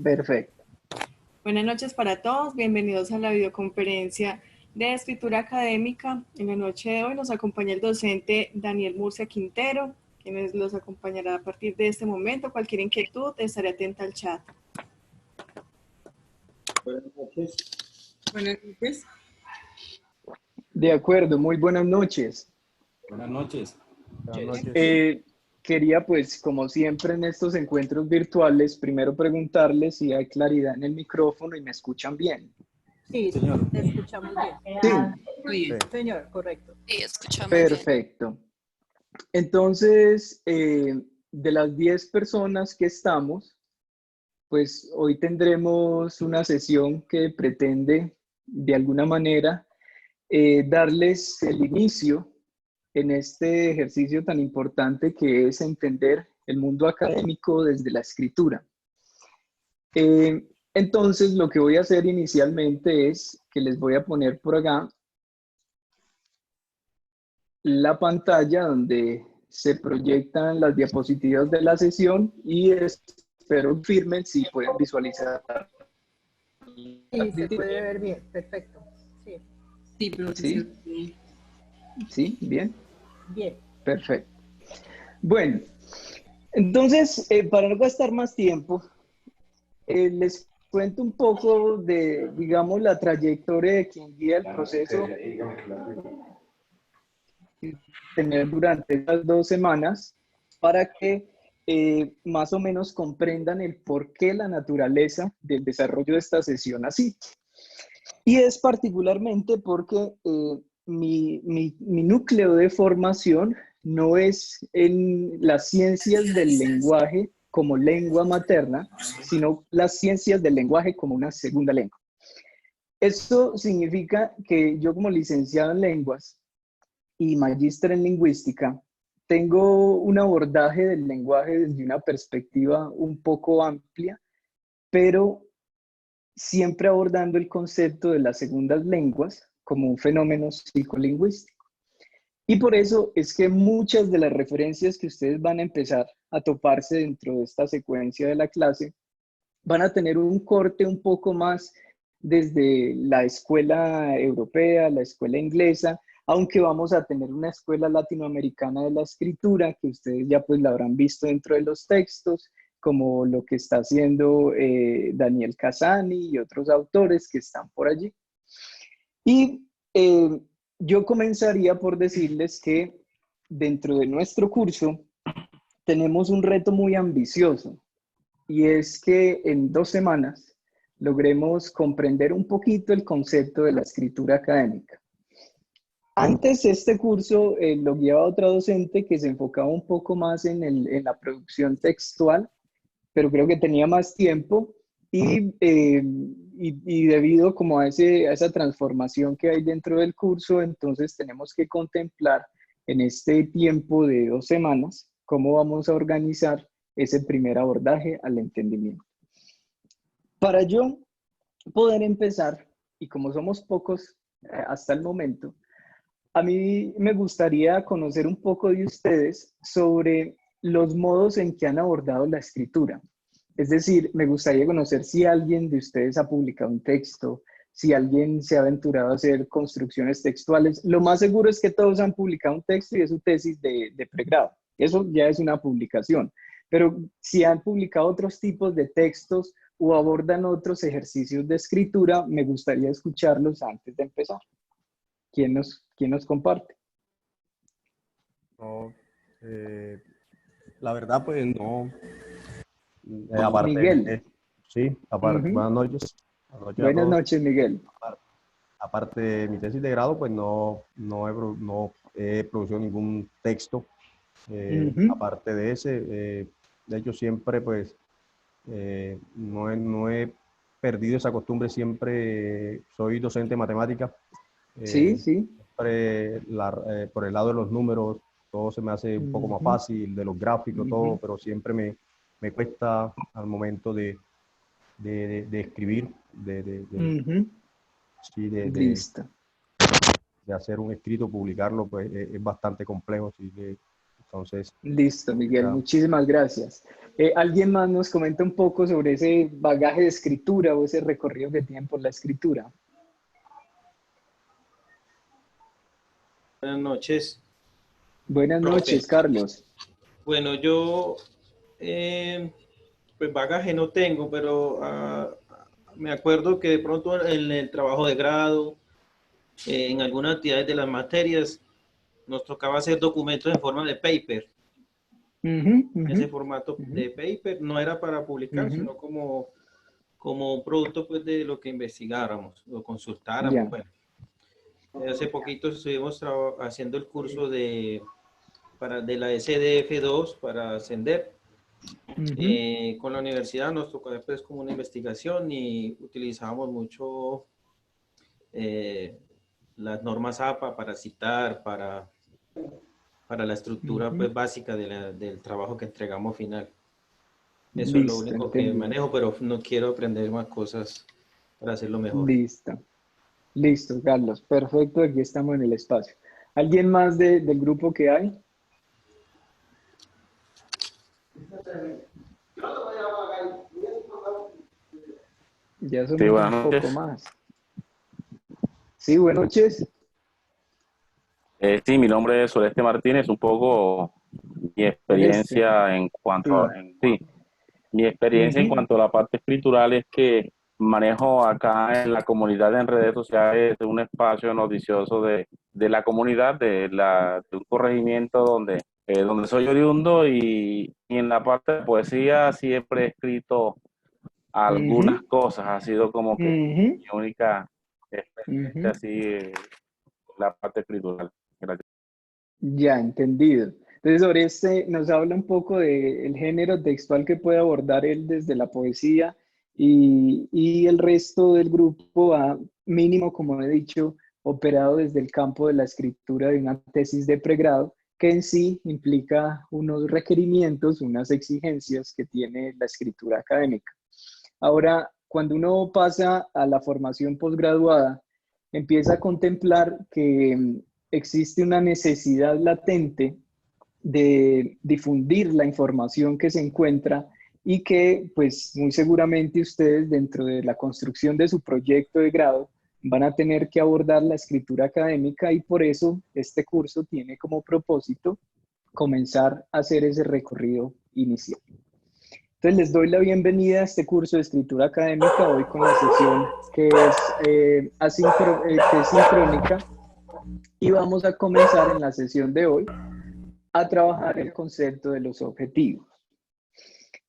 Perfecto. Buenas noches para todos, bienvenidos a la videoconferencia de escritura académica. En la noche de hoy nos acompaña el docente Daniel Murcia Quintero, quien los acompañará a partir de este momento. Cualquier inquietud, estaré atenta al chat. Buenas noches. Buenas noches. De acuerdo, muy buenas noches. Buenas noches. Buenas noches. Quería, pues, como siempre en estos encuentros virtuales, primero preguntarles si hay claridad en el micrófono y me escuchan bien. Sí, Señor. te escuchamos bien. Sí, Muy bien. Señor, correcto. Sí, escuchamos bien. perfecto. Entonces, de las 10 personas que estamos, pues hoy tendremos una sesión que pretende, de alguna manera, darles el inicio en este ejercicio tan importante que es entender el mundo académico desde la escritura. Entonces, lo que voy a hacer inicialmente es que les voy a poner por acá la pantalla donde se proyectan las diapositivas de la sesión y espero firmen si pueden visualizar. Sí, se puede ver bien, perfecto. Sí, Sí, profesor. ¿Sí? ¿Sí? ¿Bien? bien. Perfecto. Bueno, entonces, para no gastar más tiempo, les cuento un poco de, digamos, la trayectoria de quien guía el proceso tener durante estas 2 semanas para que más o menos comprendan el por qué la naturaleza del desarrollo de esta sesión así. Y es particularmente porque mi núcleo de formación no es en las ciencias del lenguaje como lengua materna, sino las ciencias del lenguaje como una segunda lengua. Eso significa que yo como licenciado en lenguas y magíster en lingüística, tengo un abordaje del lenguaje desde una perspectiva un poco amplia, pero siempre abordando el concepto de las segundas lenguas como un fenómeno psicolingüístico. Y por eso es que muchas de las referencias que ustedes van a empezar a toparse dentro de esta secuencia de la clase van a tener un corte un poco más desde la escuela europea, la escuela inglesa, aunque vamos a tener una escuela latinoamericana de la escritura, que ustedes ya pues la habrán visto dentro de los textos, como lo que está haciendo Daniel Casani y otros autores que están por allí. Y yo comenzaría por decirles que dentro de nuestro curso tenemos un reto muy ambicioso, y es que en 2 semanas logremos comprender un poquito el concepto de la escritura académica. Antes este curso lo guiaba otra docente que se enfocaba un poco más en la producción textual, pero creo que tenía más tiempo y debido como a esa transformación que hay dentro del curso, entonces tenemos que contemplar en este tiempo de 2 semanas cómo vamos a organizar ese primer abordaje al entendimiento. Para yo poder empezar, y como somos pocos hasta el momento, a mí me gustaría conocer un poco de ustedes sobre los modos en que han abordado la escritura. Es decir, me gustaría conocer si alguien de ustedes ha publicado un texto, si alguien se ha aventurado a hacer construcciones textuales. Lo más seguro es que todos han publicado un texto y es su tesis de pregrado. Eso ya es una publicación. Pero si han publicado otros tipos de textos o abordan otros ejercicios de escritura, me gustaría escucharlos antes de empezar. ¿Quién nos comparte? No, la verdad, pues no. Aparte Miguel. sí, aparte, buenas noches. Buenas noches a Buenas todos. noches, Miguel. Aparte de mi tesis de grado, pues no he producido ningún texto. Aparte de ese, de hecho, siempre, pues, no he perdido esa costumbre. Siempre soy docente de matemáticas. Sí, sí. Siempre por el lado de los números, todo se me hace un poco más fácil, de los gráficos, todo, pero siempre me cuesta al momento de escribir, sí, Listo. de hacer un escrito, publicarlo, pues es bastante complejo. Así que Entonces, Listo, Miguel, ya. muchísimas gracias. ¿Alguien más nos comenta un poco sobre ese bagaje de escritura o ese recorrido que tienen por la escritura? Buenas noches, Buenas profe. noches, Carlos. Bueno, yo pues bagaje no tengo, pero me acuerdo que de pronto en el trabajo de grado, en algunas actividades de las materias, nos tocaba hacer documentos en forma de paper. Ujú, ujú, Ese formato ujú, de paper no era para publicar, ujú. sino como un producto pues, de lo que investigáramos o consultáramos. Ya. Bueno, hace poquito estuvimos haciendo el curso de la SDF2 para ascender. Ujú, Con la universidad nos tocó después como una investigación y utilizábamos mucho las normas APA para citar, para la estructura ujú. pues, básica del trabajo que entregamos final. Eso es lo Listo, único que entendido. manejo, pero no quiero aprender más cosas para hacerlo mejor. Listo. Listo, Carlos. Perfecto, aquí estamos en el espacio. ¿Alguien más del grupo que hay? Ya Sí, somos un buenas poco noches. más. Sí, buenas noches. Sí, mi nombre es Soleste Martínez. Un poco mi Celeste. experiencia en cuanto Sí. sí, mi experiencia en Ujú, cuanto a la parte escritural es que manejo acá en la comunidad en redes sociales un espacio noticioso de la comunidad, de un corregimiento donde soy oriundo y en la parte de poesía siempre he escrito algunas ujú, cosas. Ha sido como que ujú, mi única experiencia ujú. así, la parte escritural. Gracias. Ya, entendido. Entonces, sobre este nos habla un poco del género textual que puede abordar él desde la poesía y el resto del grupo ha mínimo, como he dicho, operado desde el campo de la escritura de una tesis de pregrado que en sí implica unos requerimientos, unas exigencias que tiene la escritura académica. Ahora, cuando uno pasa a la formación posgraduada, empieza a contemplar que existe una necesidad latente de difundir la información que se encuentra y que pues muy seguramente ustedes dentro de la construcción de su proyecto de grado van a tener que abordar la escritura académica y por eso este curso tiene como propósito comenzar a hacer ese recorrido inicial. Entonces les doy la bienvenida a este curso de escritura académica hoy con la sesión que es, que es sincrónica y vamos a comenzar en la sesión de hoy a trabajar el concepto de los objetivos.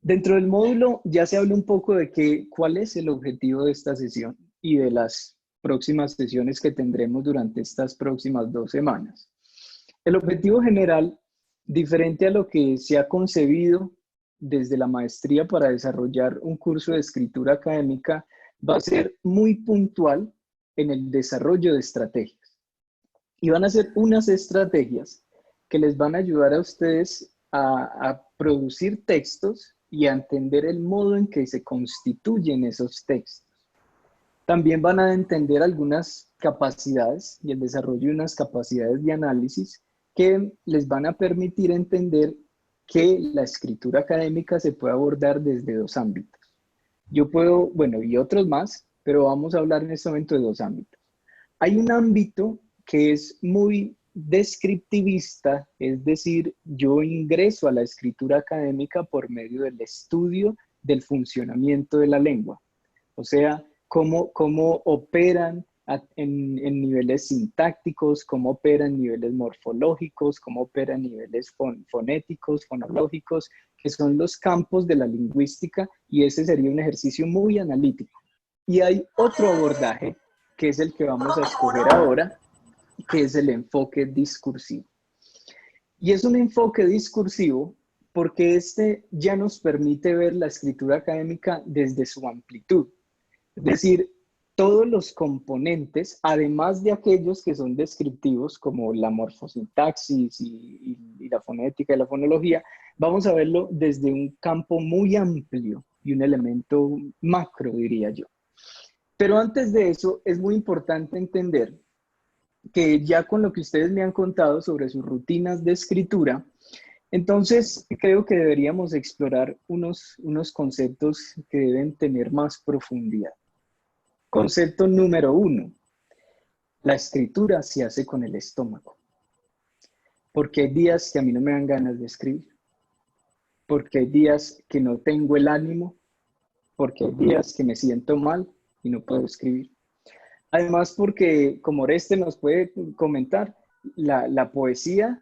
Dentro del módulo ya se habla un poco de cuál es el objetivo de esta sesión y de las próximas sesiones que tendremos durante estas próximas 2 semanas. El objetivo general, diferente a lo que se ha concebido desde la maestría para desarrollar un curso de escritura académica, va a ser muy puntual en el desarrollo de estrategias. Y van a ser unas estrategias que les van a ayudar a ustedes a producir textos y a entender el modo en que se constituyen esos textos. También van a entender algunas capacidades y el desarrollo de unas capacidades de análisis que les van a permitir entender que la escritura académica se puede abordar desde 2 ámbitos. Yo puedo, bueno, y otros más, pero vamos a hablar en este momento de 2 ámbitos. Hay un ámbito que es muy descriptivista, es decir, yo ingreso a la escritura académica por medio del estudio del funcionamiento de la lengua. O sea, cómo operan en niveles sintácticos, cómo operan en niveles morfológicos, cómo operan en niveles fonéticos, fonológicos, que son los campos de la lingüística, y ese sería un ejercicio muy analítico. Y hay otro abordaje, que es el que vamos a escoger ahora, que es el enfoque discursivo. Y es un enfoque discursivo porque este ya nos permite ver la escritura académica desde su amplitud. Es decir, todos los componentes, además de aquellos que son descriptivos, como la morfosintaxis y la fonética y la fonología, vamos a verlo desde un campo muy amplio y un elemento macro, diría yo. Pero antes de eso, es muy importante entender que ya con lo que ustedes me han contado sobre sus rutinas de escritura, Entonces, creo que deberíamos explorar unos conceptos que deben tener más profundidad. Concepto número 1. La escritura se hace con el estómago. Porque hay días que a mí no me dan ganas de escribir. Porque hay días que no tengo el ánimo. Porque hay días que me siento mal y no puedo escribir. Además, porque, como Oreste nos puede comentar, la poesía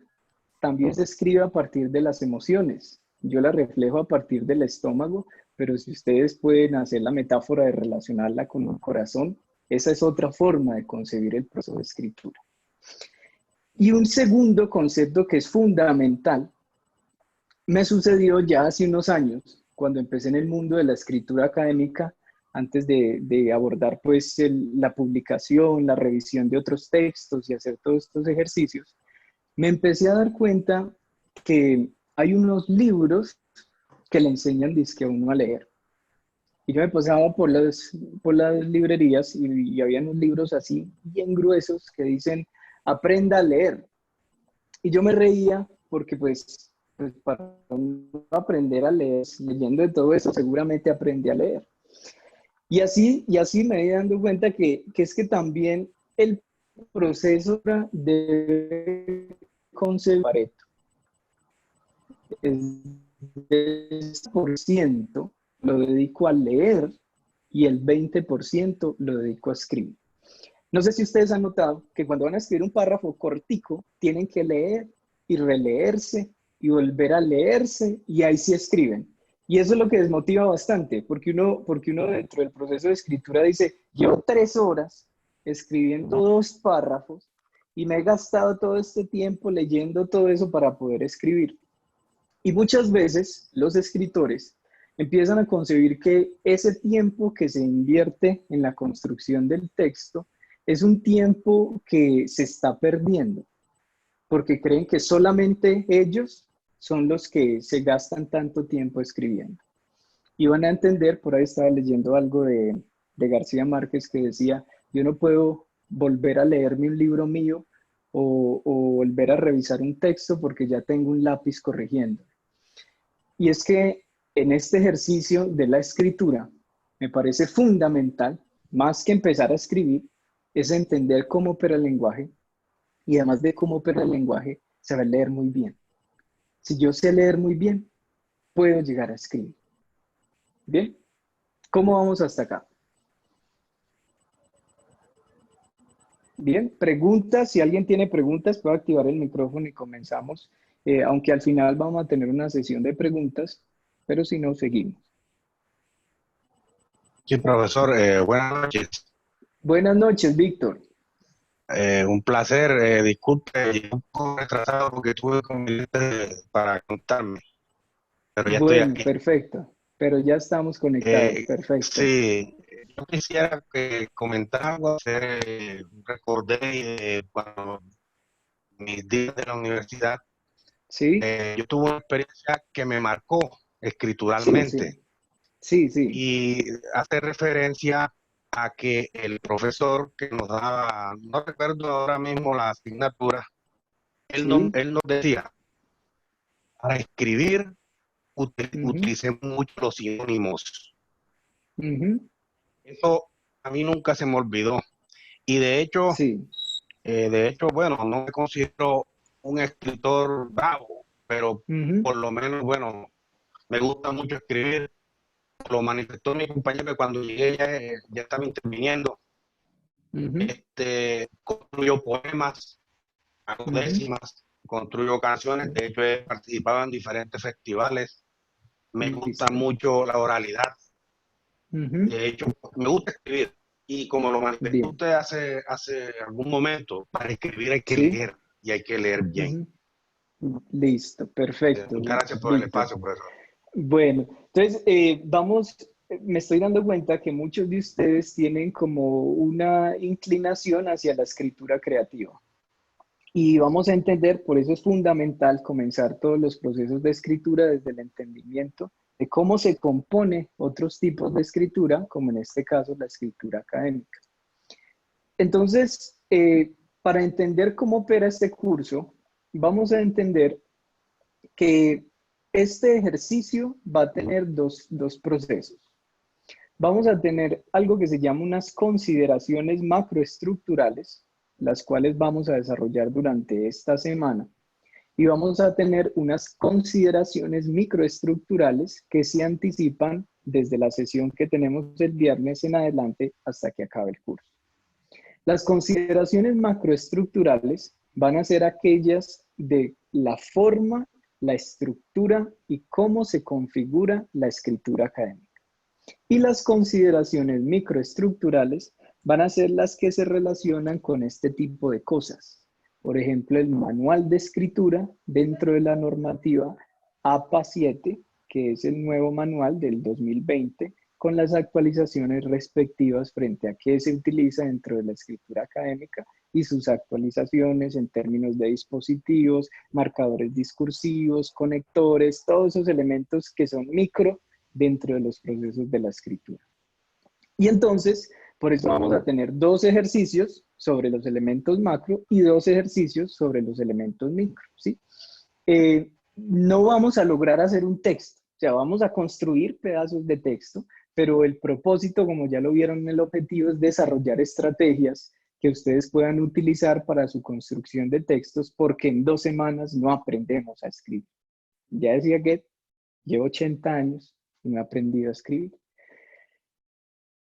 también se escribe a partir de las emociones. Yo la reflejo a partir del estómago, pero si ustedes pueden hacer la metáfora de relacionarla con un corazón, esa es otra forma de concebir el proceso de escritura. Y un segundo concepto que es fundamental, me sucedió ya hace unos años, cuando empecé en el mundo de la escritura académica, antes de abordar pues la publicación, la revisión de otros textos y hacer todos estos ejercicios, me empecé a dar cuenta que hay unos libros que le enseñan dizque a uno a leer. Y yo me pasaba por las librerías y había unos libros así bien gruesos que dicen, aprenda a leer. Y yo me reía porque pues para aprender a leer, leyendo de todo eso, seguramente aprendí a leer. Y así me voy dando cuenta que es que también el proceso de concebir Pareto es del 10% lo dedico a leer y el 20% lo dedico a escribir. No sé si ustedes han notado que cuando van a escribir un párrafo cortico, tienen que leer y releerse y volver a leerse y ahí sí escriben. Y eso es lo que desmotiva bastante, porque uno dentro del proceso de escritura dice, llevo 3 horas escribiendo 2 párrafos y me he gastado todo este tiempo leyendo todo eso para poder escribir. Y muchas veces los escritores empiezan a concebir que ese tiempo que se invierte en la construcción del texto es un tiempo que se está perdiendo, porque creen que solamente ellos son los que se gastan tanto tiempo escribiendo. Y van a entender, por ahí estaba leyendo algo de García Márquez que decía, yo no puedo volver a leerme un libro mío o volver a revisar un texto porque ya tengo un lápiz corrigiendo. Y es que en este ejercicio de la escritura me parece fundamental, más que empezar a escribir, es entender cómo opera el lenguaje y además de cómo opera el lenguaje, saber leer muy bien. Si yo sé leer muy bien, puedo llegar a escribir. ¿Bien? ¿Cómo vamos hasta acá? Bien, preguntas. Si alguien tiene preguntas, puedo activar el micrófono y comenzamos. Aunque al final vamos a tener una sesión de preguntas, pero si no, seguimos. Sí, profesor, buenas noches. Buenas noches, Víctor. Un placer. Disculpe, llegué un poco retrasado porque tuve convenientes para contarme, pero ya estoy Bueno, aquí. perfecto. Pero ya estamos conectados. Perfecto. Sí, yo quisiera comentar algo. Recordé cuando mis días de la universidad. Sí. Yo tuve una experiencia que me marcó escrituralmente. Sí. Sí. Y hace referencia a que el profesor que nos daba, no recuerdo ahora mismo la asignatura, él nos decía, para escribir utilicemos mucho los sinónimos. Eso a mí nunca se me olvidó. Y de hecho, bueno, no me considero un escritor bravo, pero por lo menos, bueno, me gusta mucho escribir. Lo manifestó mi compañero que cuando llegué ya estaba interviniendo. Construyo poemas, hago décimas, construyo canciones. De hecho, he participado en diferentes festivales. Me gusta mucho la oralidad. De hecho, me gusta escribir. Y como lo manifestó usted hace algún momento, para escribir hay que leer y hay que leer bien. Listo, perfecto. Gracias por el espacio, profesor. Bueno, entonces me estoy dando cuenta que muchos de ustedes tienen como una inclinación hacia la escritura creativa. Y vamos a entender, por eso es fundamental comenzar todos los procesos de escritura desde el entendimiento de cómo se compone otros tipos de escritura, como en este caso la escritura académica. Entonces, para entender cómo opera este curso, vamos a entender que este ejercicio va a tener dos procesos. Vamos a tener algo que se llama unas consideraciones macroestructurales, las cuales vamos a desarrollar durante esta semana. Y vamos a tener unas consideraciones microestructurales que se anticipan desde la sesión que tenemos el viernes en adelante hasta que acabe el curso. Las consideraciones macroestructurales van a ser aquellas de la forma, la estructura y cómo se configura la escritura académica. Y las consideraciones microestructurales van a ser las que se relacionan con este tipo de cosas. Por ejemplo, el manual de escritura dentro de la normativa APA 7, que es el nuevo manual del 2020, con las actualizaciones respectivas frente a qué se utiliza dentro de la escritura académica y sus actualizaciones en términos de dispositivos, marcadores discursivos, conectores, todos esos elementos que son micro dentro de los procesos de la escritura. Y entonces, por eso vamos a tener 2 ejercicios sobre los elementos macro y 2 ejercicios sobre los elementos micro, ¿sí? No vamos a lograr hacer un texto, o sea, vamos a construir pedazos de texto, pero el propósito, como ya lo vieron en el objetivo, es desarrollar estrategias que ustedes puedan utilizar para su construcción de textos, porque en 2 semanas no aprendemos a escribir. Ya decía que llevo 80 años y no he aprendido a escribir.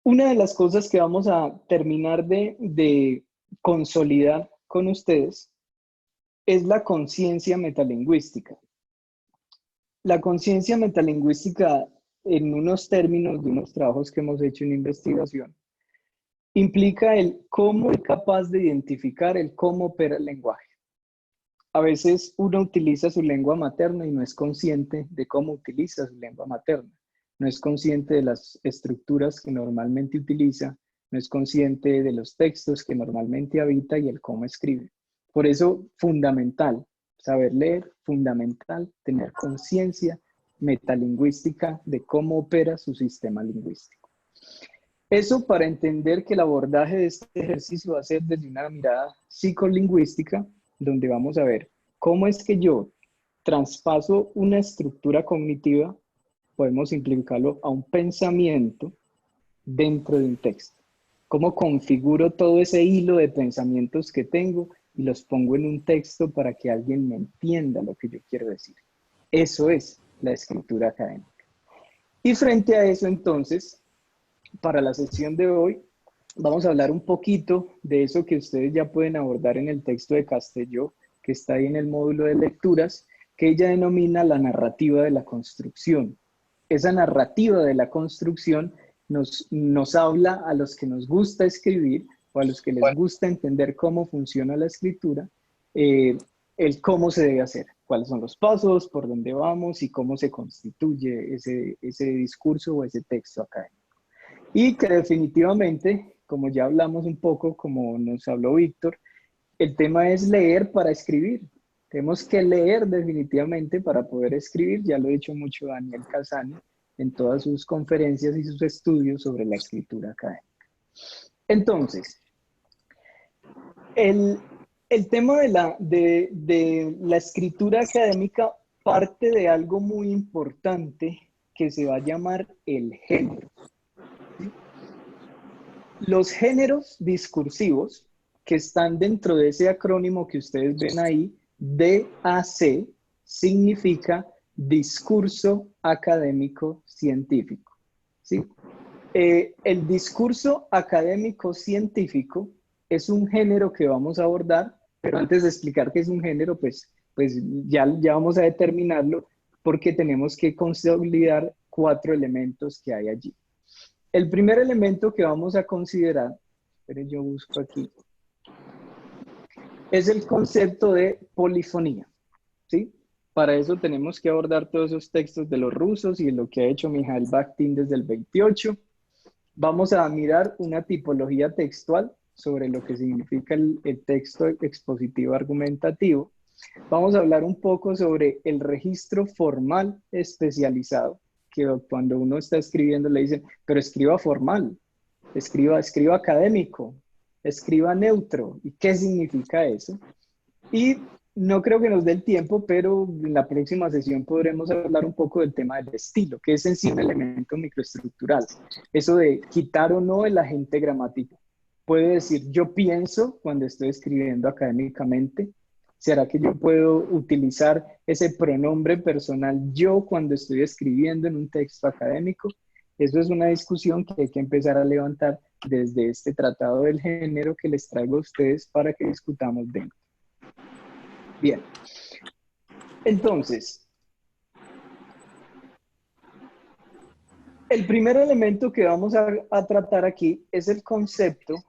Una de las cosas que vamos a terminar de consolidar con ustedes es la conciencia metalingüística. La conciencia metalingüística, en unos términos de unos trabajos que hemos hecho en investigación, implica el cómo es capaz de identificar el cómo opera el lenguaje. A veces uno utiliza su lengua materna y no es consciente de cómo utiliza su lengua materna. No es consciente de las estructuras que normalmente utiliza, no es consciente de los textos que normalmente habita y el cómo escribe. Por eso, fundamental, saber leer, fundamental, tener conciencia metalingüística de cómo opera su sistema lingüístico. Eso para entender que el abordaje de este ejercicio va a ser desde una mirada psicolingüística, donde vamos a ver cómo es que yo traspaso una estructura cognitiva, podemos simplificarlo a un pensamiento dentro de un texto. Cómo configuro todo ese hilo de pensamientos que tengo y los pongo en un texto para que alguien me entienda lo que yo quiero decir. Eso es la escritura académica. Y frente a eso, entonces, para la sesión de hoy, vamos a hablar un poquito de eso que ustedes ya pueden abordar en el texto de Castelló, que está ahí en el módulo de lecturas, que ella denomina la narrativa de la construcción. Esa narrativa de la construcción nos habla a los que nos gusta escribir o a los que les gusta entender cómo funciona la escritura, el cómo se debe hacer, cuáles son los pasos, por dónde vamos y cómo se constituye ese discurso o ese texto académico. Y que definitivamente, como ya hablamos un poco, como nos habló Víctor, el tema es leer para escribir. Tenemos que leer definitivamente para poder escribir, ya lo ha dicho mucho Daniel Casani en todas sus conferencias y sus estudios sobre la escritura académica. Entonces, el tema de la escritura académica parte de algo muy importante que se va a llamar el género. ¿Sí? Los géneros discursivos que están dentro de ese acrónimo que ustedes ven ahí, DAC, significa discurso académico científico. ¿Sí? El discurso académico científico es un género que vamos a abordar, pero antes de explicar qué es un género, pues ya vamos a determinarlo porque tenemos que consolidar 4 elementos que hay allí. El primer elemento que vamos a considerar, esperen, yo busco aquí, es el concepto de polifonía, ¿sí? Para eso tenemos que abordar todos esos textos de los rusos y lo que ha hecho Mijail Bakhtin desde el 28. Vamos a mirar una tipología textual sobre lo que significa el texto expositivo argumentativo. Vamos a hablar un poco sobre el registro formal especializado, que cuando uno está escribiendo le dicen, pero escriba formal, escriba académico, escriba neutro. ¿Y qué significa eso? Y no creo que nos dé el tiempo, pero en la próxima sesión podremos hablar un poco del tema del estilo, que es en sí un elemento microestructural. Eso de quitar o no el agente gramático. Puedo decir yo pienso cuando estoy escribiendo académicamente. ¿Será que yo puedo utilizar ese pronombre personal yo cuando estoy escribiendo en un texto académico? Eso es una discusión que hay que empezar a levantar desde este tratado del género que les traigo a ustedes para que discutamos de él. Bien, entonces, el primer elemento que vamos a tratar aquí es el concepto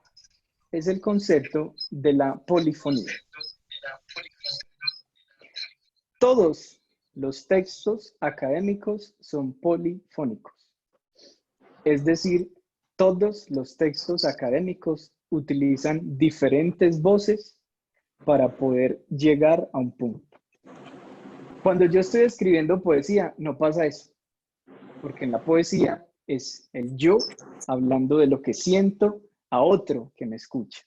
de la polifonía. Todos los textos académicos son polifónicos. Es decir, todos los textos académicos utilizan diferentes voces para poder llegar a un punto. Cuando yo estoy escribiendo poesía, no pasa eso, porque en la poesía es el yo hablando de lo que siento a otro que me escucha.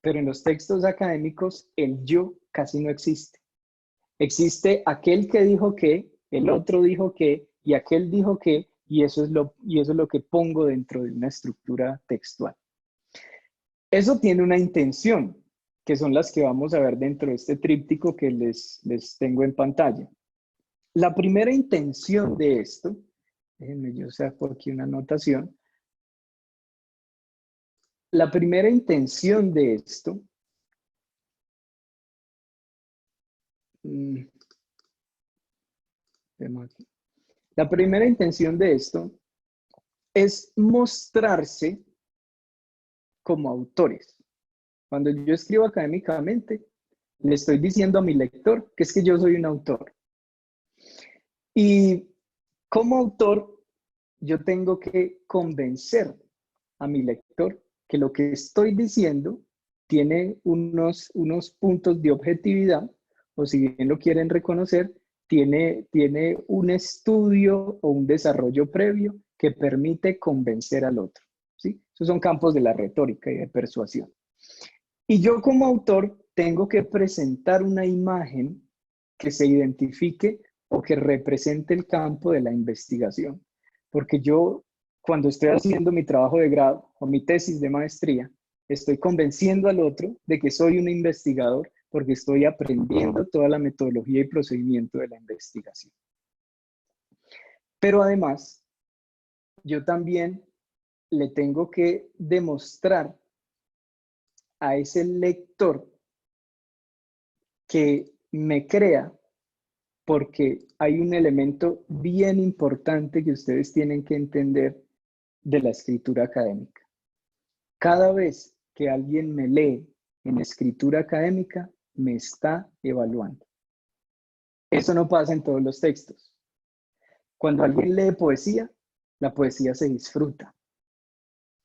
Pero en los textos académicos, el yo casi no existe. Existe aquel que dijo que, el otro dijo que, y aquel dijo que, y eso es lo que pongo dentro de una estructura textual. Eso tiene una intención, que son las que vamos a ver dentro de este tríptico que les tengo en pantalla. La primera intención de esto, déjenme yo saco aquí una anotación. La primera intención de esto La primera intención de esto es mostrarse como autores. Cuando yo escribo académicamente, le estoy diciendo a mi lector que es que yo soy un autor. Y como autor, yo tengo que convencer a mi lector que lo que estoy diciendo tiene unos puntos de objetividad, o si bien lo quieren reconocer, tiene un estudio o un desarrollo previo que permite convencer al otro, ¿sí? Esos son campos de la retórica y de persuasión. Y yo como autor tengo que presentar una imagen que se identifique o que represente el campo de la investigación. Porque yo, cuando estoy haciendo mi trabajo de grado o mi tesis de maestría, estoy convenciendo al otro de que soy un investigador porque estoy aprendiendo toda la metodología y procedimiento de la investigación. Pero además, yo también le tengo que demostrar a ese lector que me crea, porque hay un elemento bien importante que ustedes tienen que entender de la escritura académica. Cada vez que alguien me lee en escritura académica, me está evaluando. Eso no pasa en todos los textos. Cuando alguien lee poesía, la poesía se disfruta.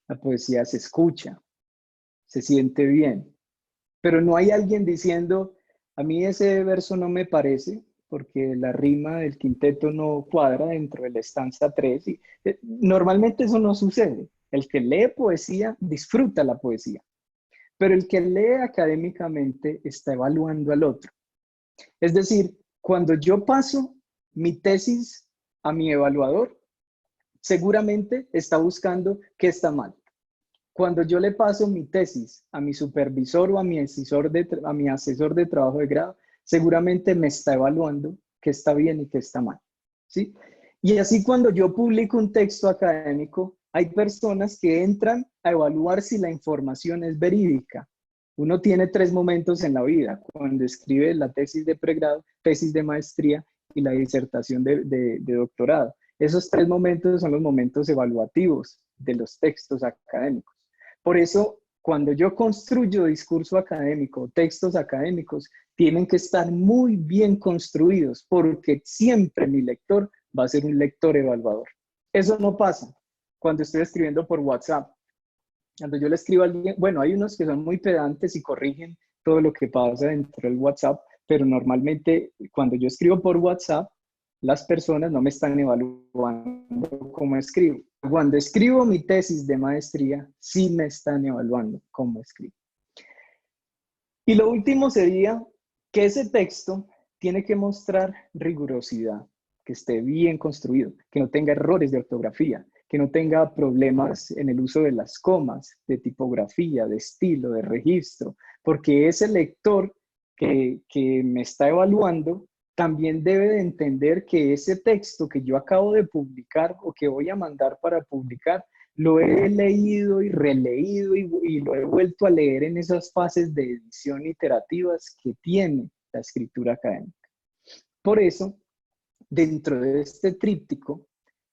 La poesía se escucha, se siente bien. Pero no hay alguien diciendo, a mí ese verso no me parece, porque la rima del quinteto no cuadra dentro de la estanza 3. Y, normalmente eso no sucede. El que lee poesía disfruta la poesía. Pero el que lee académicamente está evaluando al otro. Es decir, cuando yo paso mi tesis a mi evaluador, seguramente está buscando qué está mal. Cuando yo le paso mi tesis a mi supervisor o a mi asesor de trabajo de grado, seguramente me está evaluando qué está bien y qué está mal, ¿sí? Y así cuando yo publico un texto académico, hay personas que entran a evaluar si la información es verídica. Uno tiene 3 momentos en la vida, cuando escribe la tesis de pregrado, tesis de maestría y la disertación de doctorado. Esos 3 momentos son los momentos evaluativos de los textos académicos. Por eso, cuando yo construyo discurso académico, textos académicos, tienen que estar muy bien construidos, porque siempre mi lector va a ser un lector evaluador. Eso no pasa cuando estoy escribiendo por WhatsApp. Cuando yo le escribo a alguien, bueno, hay unos que son muy pedantes y corrigen todo lo que pasa dentro del WhatsApp, pero normalmente cuando yo escribo por WhatsApp, las personas no me están evaluando cómo escribo. Cuando escribo mi tesis de maestría, sí me están evaluando cómo escribo. Y lo último sería que ese texto tiene que mostrar rigurosidad, que esté bien construido, que no tenga errores de ortografía, que no tenga problemas en el uso de las comas, de tipografía, de estilo, de registro, porque ese lector que me está evaluando también debe de entender que ese texto que yo acabo de publicar o que voy a mandar para publicar, lo he leído y releído y lo he vuelto a leer en esas fases de edición iterativas que tiene la escritura académica. Por eso, dentro de este tríptico,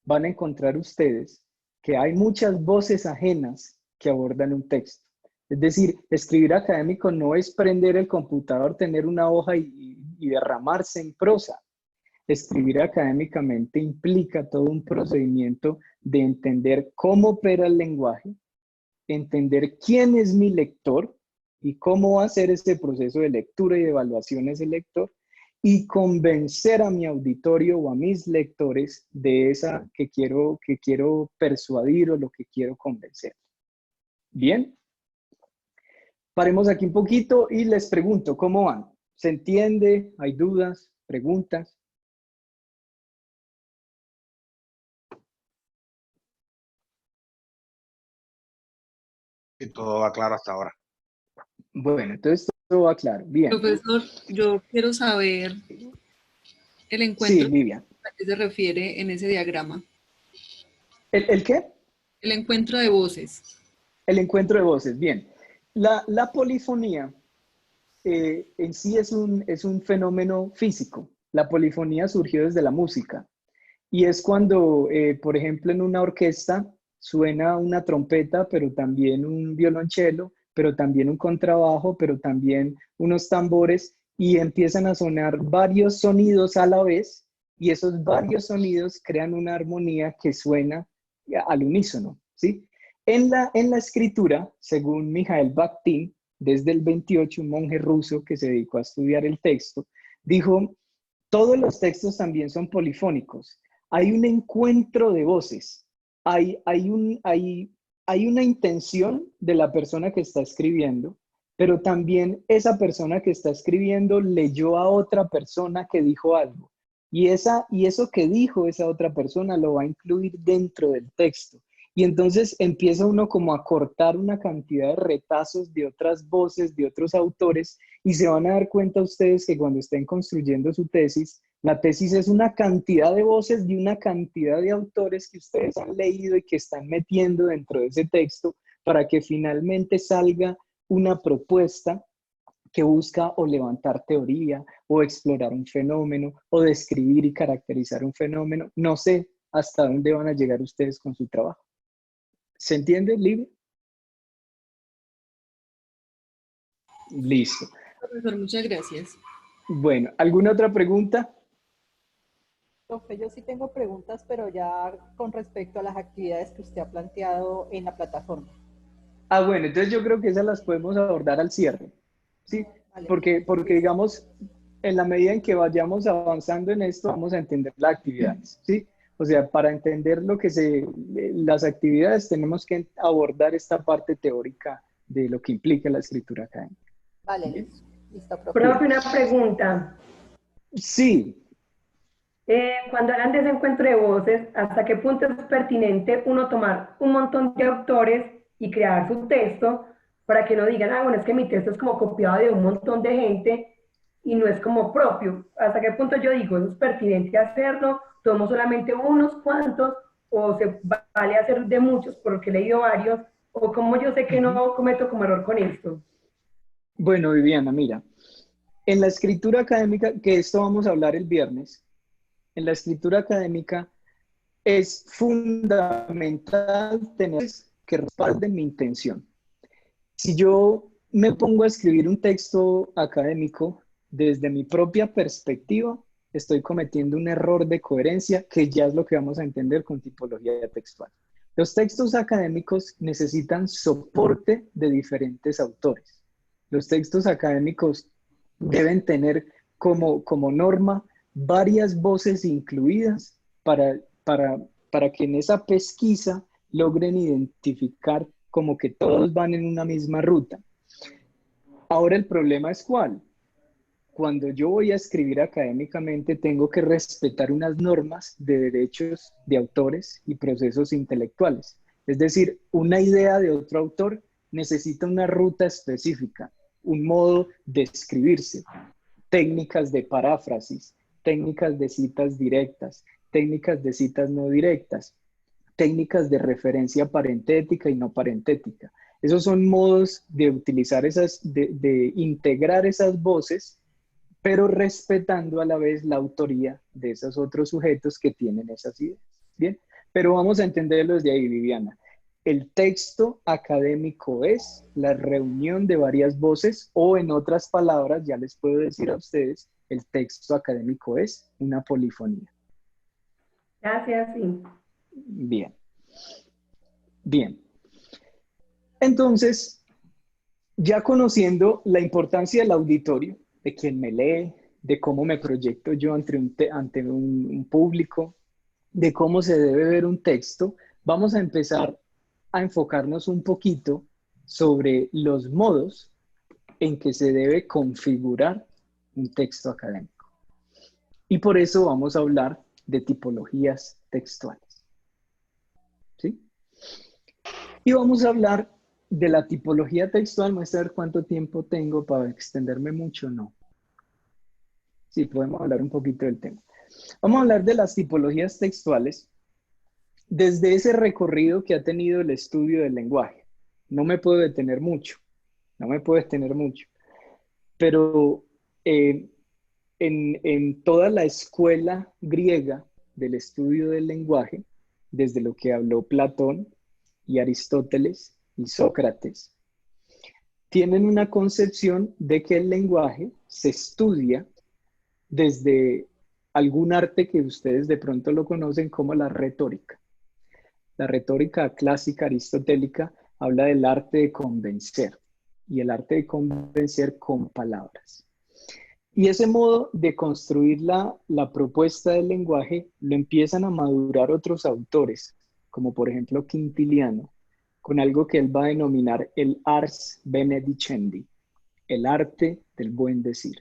van a encontrar ustedes que hay muchas voces ajenas que abordan un texto. Es decir, escribir académico no es prender el computador, tener una hoja y derramarse en prosa. Escribir académicamente implica todo un procedimiento de entender cómo opera el lenguaje, entender quién es mi lector y cómo va a ser ese proceso de lectura y de evaluación ese lector, y convencer a mi auditorio o a mis lectores de esa que quiero persuadir o lo que quiero convencer. Bien, paremos aquí un poquito y les pregunto, ¿cómo van? ¿Se entiende? ¿Hay dudas? ¿Preguntas? Y todo va claro hasta ahora. Bueno, entonces todo va claro. Bien. Profesor, yo quiero saber el encuentro Sí, Vivian. a qué se refiere en ese diagrama. ¿El qué? El encuentro de voces. El encuentro de voces, bien. La polifonía en sí es un fenómeno físico. La polifonía surgió desde la música y es cuando, por ejemplo, en una orquesta suena una trompeta, pero también un violonchelo, pero también un contrabajo, pero también unos tambores y empiezan a sonar varios sonidos a la vez y esos varios sonidos crean una armonía que suena al unísono, ¿sí? En la escritura, según Mikhail Bakhtin, desde el 28, un monje ruso que se dedicó a estudiar el texto, dijo, todos los textos también son polifónicos. Hay un encuentro de voces, hay una intención de la persona que está escribiendo, pero también esa persona que está escribiendo leyó a otra persona que dijo algo. Y eso que dijo esa otra persona lo va a incluir dentro del texto. Y entonces empieza uno como a cortar una cantidad de retazos de otras voces, de otros autores, y se van a dar cuenta ustedes que cuando estén construyendo su tesis, la tesis es una cantidad de voces de una cantidad de autores que ustedes han leído y que están metiendo dentro de ese texto para que finalmente salga una propuesta que busca o levantar teoría o explorar un fenómeno o describir y caracterizar un fenómeno. No sé hasta dónde van a llegar ustedes con su trabajo. ¿Se entiende, Livia? Listo. Profesor, muchas gracias. Bueno, ¿alguna otra pregunta? Profe, yo sí tengo preguntas, pero ya con respecto a las actividades que usted ha planteado en la plataforma. Ah, bueno, entonces yo creo que esas las podemos abordar al cierre, ¿sí? Vale. Porque digamos, en la medida en que vayamos avanzando en esto, vamos a entender las actividades, ¿sí? O sea, para entender las actividades tenemos que abordar esta parte teórica de lo que implica la escritura académica. Vale, listo, profe. Profe, una pregunta. Sí. Cuando hablan de ese encuentro de voces, ¿hasta qué punto es pertinente uno tomar un montón de autores y crear su texto para que no digan, ah, bueno, es que mi texto es como copiado de un montón de gente y no es como propio? ¿Hasta qué punto yo digo, eso es pertinente hacerlo? ¿Tomo solamente unos cuantos o se vale hacer de muchos porque he leído varios? ¿O cómo yo sé que no cometo como error con esto? Bueno, Viviana, mira, en la escritura académica, que esto vamos a hablar el viernes, en la escritura académica es fundamental tener que respalden mi intención. Si yo me pongo a escribir un texto académico desde mi propia perspectiva, estoy cometiendo un error de coherencia que ya es lo que vamos a entender con tipología textual. Los textos académicos necesitan soporte de diferentes autores. Los textos académicos deben tener como norma varias voces incluidas para que en esa pesquisa logren identificar como que todos van en una misma ruta. Ahora el problema es ¿cuál? cuando yo voy a escribir académicamente, tengo que respetar unas normas de derechos de autores y procesos intelectuales. Es decir, una idea de otro autor necesita una ruta específica, un modo de escribirse, técnicas de paráfrasis, técnicas de citas directas, técnicas de citas no directas, técnicas de referencia parentética y no parentética. Esos son modos de utilizar de integrar esas voces, pero respetando a la vez la autoría de esos otros sujetos que tienen esas ideas. Bien, pero vamos a entenderlo desde ahí, Viviana. El texto académico es la reunión de varias voces, o en otras palabras, ya les puedo decir a ustedes, el texto académico es una polifonía. Gracias, sí. Bien. Bien. Entonces, ya conociendo la importancia del auditorio, de quien me lee, de cómo me proyecto yo ante un público, de cómo se debe ver un texto, vamos a empezar a enfocarnos un poquito sobre los modos en que se debe configurar un texto académico. Y por eso vamos a hablar de tipologías textuales. ¿Sí? Y vamos a hablar de la tipología textual. Voy a ver cuánto tiempo tengo para extenderme mucho, ¿no? Sí, podemos hablar un poquito del tema. Vamos a hablar de las tipologías textuales desde ese recorrido que ha tenido el estudio del lenguaje. No me puedo detener mucho, pero en toda la escuela griega del estudio del lenguaje, desde lo que habló Platón y Aristóteles y Sócrates, tienen una concepción de que el lenguaje se estudia desde algún arte que ustedes de pronto lo conocen como la retórica. La retórica clásica aristotélica habla del arte de convencer, y el arte de convencer con palabras. Y ese modo de construir la propuesta del lenguaje lo empiezan a madurar otros autores, como por ejemplo Quintiliano, con algo que él va a denominar el ars benedicendi, el arte del buen decir.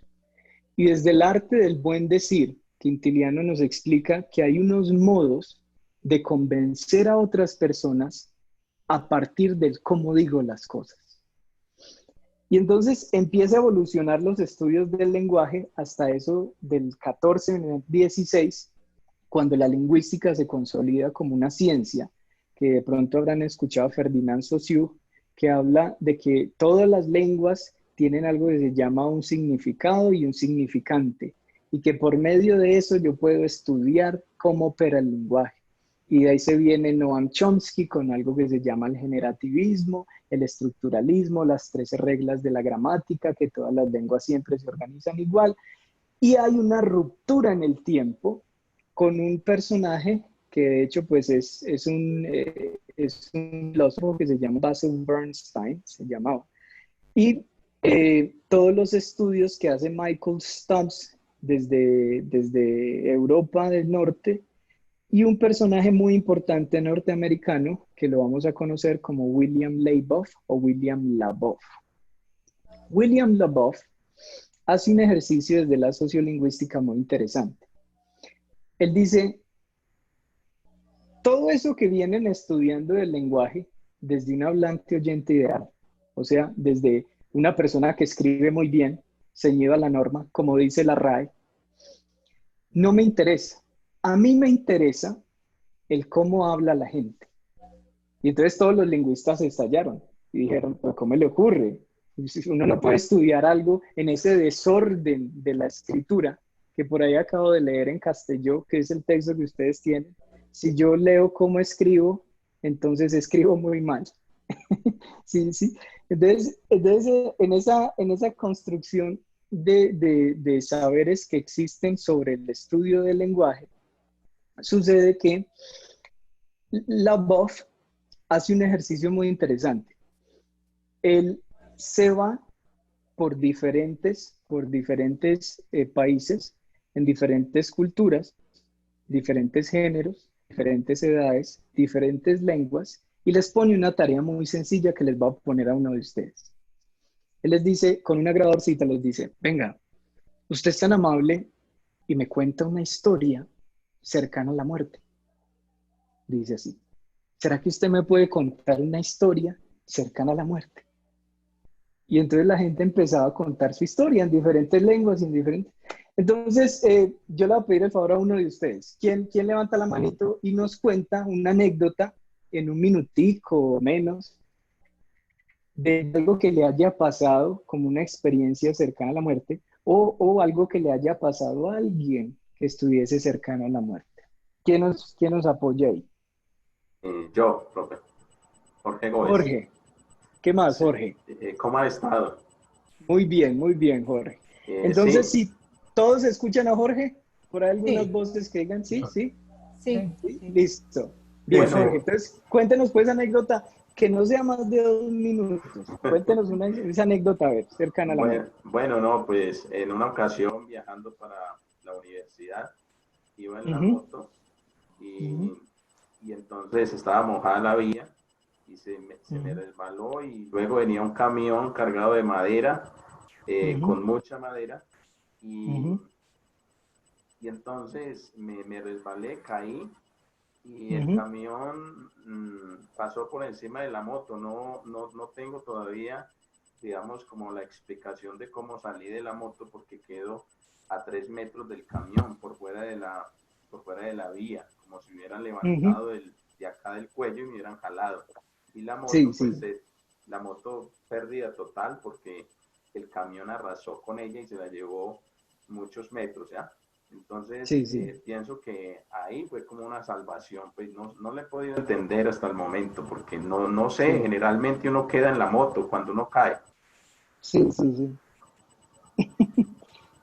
Y desde el arte del buen decir, Quintiliano nos explica que hay unos modos de convencer a otras personas a partir del cómo digo las cosas. Y entonces empieza a evolucionar los estudios del lenguaje hasta eso del 14, 16, cuando la lingüística se consolida como una ciencia, que de pronto habrán escuchado a Ferdinand Saussure, que habla de que todas las lenguas tienen algo que se llama un significado y un significante, y que por medio de eso yo puedo estudiar cómo opera el lenguaje. Y de ahí se viene Noam Chomsky con algo que se llama el generativismo, el estructuralismo, las 13 reglas de la gramática, que todas las lenguas siempre se organizan igual. Y hay una ruptura en el tiempo con un personaje que de hecho pues es un filósofo que se llama Basil Bernstein, se llamaba. Y todos los estudios que hace Michael Stubbs desde Europa del Norte, y un personaje muy importante norteamericano que lo vamos a conocer como William Labov o William Labov. William Labov hace un ejercicio desde la sociolingüística muy interesante. Él dice, todo eso que vienen estudiando del lenguaje desde un hablante oyente ideal, o sea, desde una persona que escribe muy bien, ceñido a la norma, como dice la RAE, no me interesa. A mí me interesa el cómo habla la gente. Y entonces todos los lingüistas se estallaron y dijeron, pues, ¿cómo le ocurre? Uno no puede estudiar algo en ese desorden de la escritura, que por ahí acabo de leer en Castelló, que es el texto que ustedes tienen. Si yo leo cómo escribo, entonces escribo muy mal. Sí. Entonces en esa construcción de saberes que existen sobre el estudio del lenguaje, sucede que Labov hace un ejercicio muy interesante. Él se va por diferentes países, en diferentes culturas, diferentes géneros, diferentes edades, diferentes lenguas, y les pone una tarea muy sencilla que les va a poner a uno de ustedes. Él les dice, con una grabadorcita les dice, venga, usted es tan amable y me cuenta una historia cercana a la muerte. Dice así, ¿será que usted me puede contar una historia cercana a la muerte? Y entonces la gente empezaba a contar su historia en diferentes lenguas y en diferentes... Entonces, yo le voy a pedir el favor a uno de ustedes. ¿Quién levanta la manito y nos cuenta una anécdota en un minutico o menos de algo que le haya pasado como una experiencia cercana a la muerte o algo que le haya pasado a alguien que estuviese cercano a la muerte? ¿Quién nos apoya ahí? Yo, profe. Jorge Gómez. Jorge. ¿Qué más, Sí. Jorge? ¿Cómo ha estado? Muy bien, Jorge. Entonces, Sí. si todos escuchan a Jorge, por ahí algunas Sí. voces que digan, sí. Sí. Listo. Bien, Bueno. Jorge. Entonces, cuéntenos pues anécdota que no sea más de 2 minutos. Cuéntenos esa anécdota, a ver, cercana a la muerte. Bueno, no, pues en una ocasión viajando para la universidad, iba en la Ujú. moto y entonces estaba mojada la vía y se me resbaló y luego venía un camión cargado de madera, con mucha madera y entonces me resbalé, caí y el camión pasó por encima de la moto. No tengo todavía, digamos, como la explicación de cómo salí de la moto porque quedo a 3 metros del camión por fuera de la vía, como si hubieran levantado de acá del cuello y me hubieran jalado. Y la moto, Sí, pues, sí. la moto pérdida total porque el camión arrasó con ella y se la llevó muchos metros, ¿ya? Entonces, Sí. pienso que ahí fue como una salvación, pues no le he podido entender hasta el momento, porque no sé, Sí. generalmente uno queda en la moto cuando uno cae. Sí.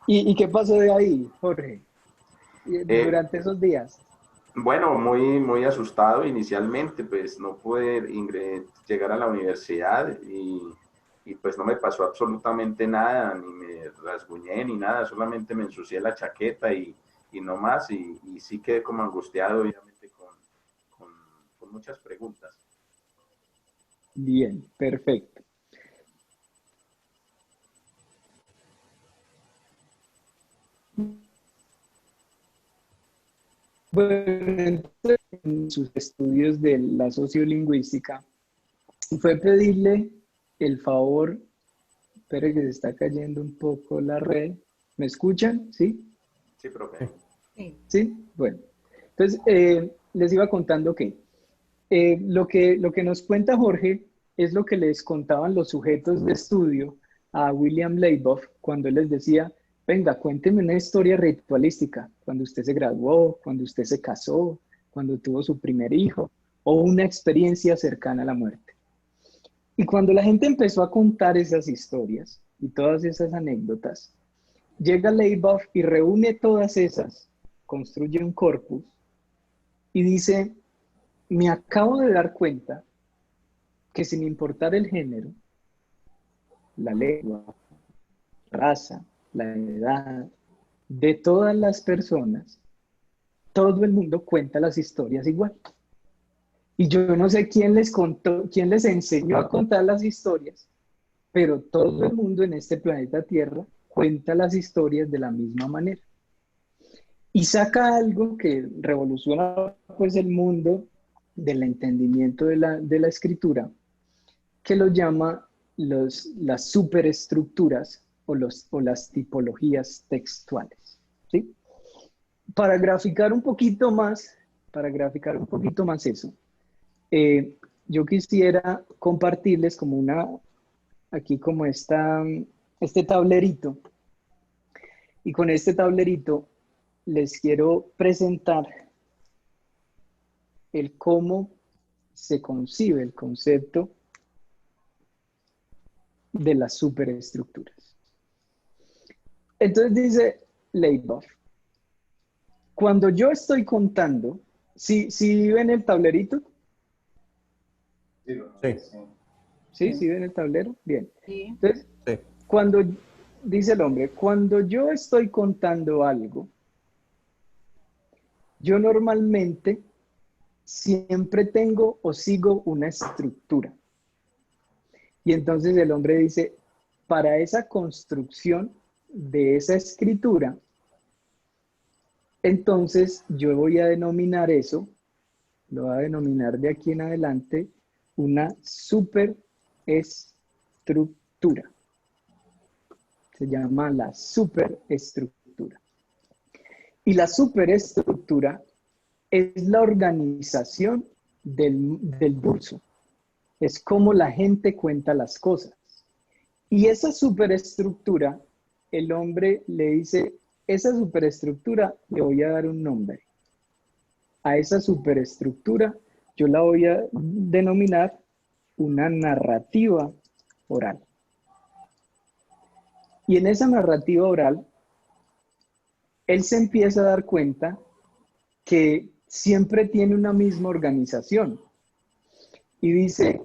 ¿Y qué pasó de ahí, Jorge? Eh, Durante esos días. bueno, muy asustado inicialmente, pues no pude llegar a la universidad y pues no me pasó absolutamente nada, ni me rasguñé ni nada, solamente me ensucié la chaqueta y no más, y sí quedé como angustiado, obviamente, con muchas preguntas. Bien, perfecto. Bueno, entonces, en sus estudios de la sociolingüística, fue pedirle el favor, espere que se está cayendo un poco la red. ¿Me escuchan? ¿Sí? Sí, profe. ¿Sí? Bueno. Entonces, les iba contando que lo que nos cuenta Jorge es lo que les contaban los sujetos de estudio a William Leiboff cuando él les decía, venga, cuénteme una historia ritualística, cuando usted se graduó, cuando usted se casó, cuando tuvo su primer hijo, o una experiencia cercana a la muerte. Y cuando la gente empezó a contar esas historias y todas esas anécdotas, llega Leiboff y reúne todas esas, construye un corpus y dice, me acabo de dar cuenta que sin importar el género, la lengua, la raza, la edad, de todas las personas, todo el mundo cuenta las historias igual. Y yo no sé quién les contó, quién les enseñó a contar las historias, pero todo el mundo en este planeta Tierra cuenta las historias de la misma manera. Y saca algo que revoluciona pues el mundo del entendimiento de la escritura, que lo llama las superestructuras o las tipologías textuales. ¿Sí? Para graficar un poquito más eso, yo quisiera compartirles como aquí como este tablerito, y con este tablerito les quiero presentar el cómo se concibe el concepto de las superestructuras. Entonces dice Leiboff, cuando yo estoy contando, ¿sí ven el tablerito? ¿Sí ven el tablero? Bien. Entonces, cuando dice el hombre, cuando yo estoy contando algo, yo normalmente siempre tengo o sigo una estructura. Y entonces el hombre dice, para esa construcción de esa escritura, entonces yo voy a denominar eso, lo voy a denominar de aquí en adelante, una superestructura. Se llama la superestructura. Y la superestructura es la organización del burso. Es como la gente cuenta las cosas. Y esa superestructura, el hombre le dice, esa superestructura le voy a dar un nombre. A esa superestructura yo la voy a denominar una narrativa oral. Y en esa narrativa oral, él se empieza a dar cuenta que siempre tiene una misma organización. Y dice,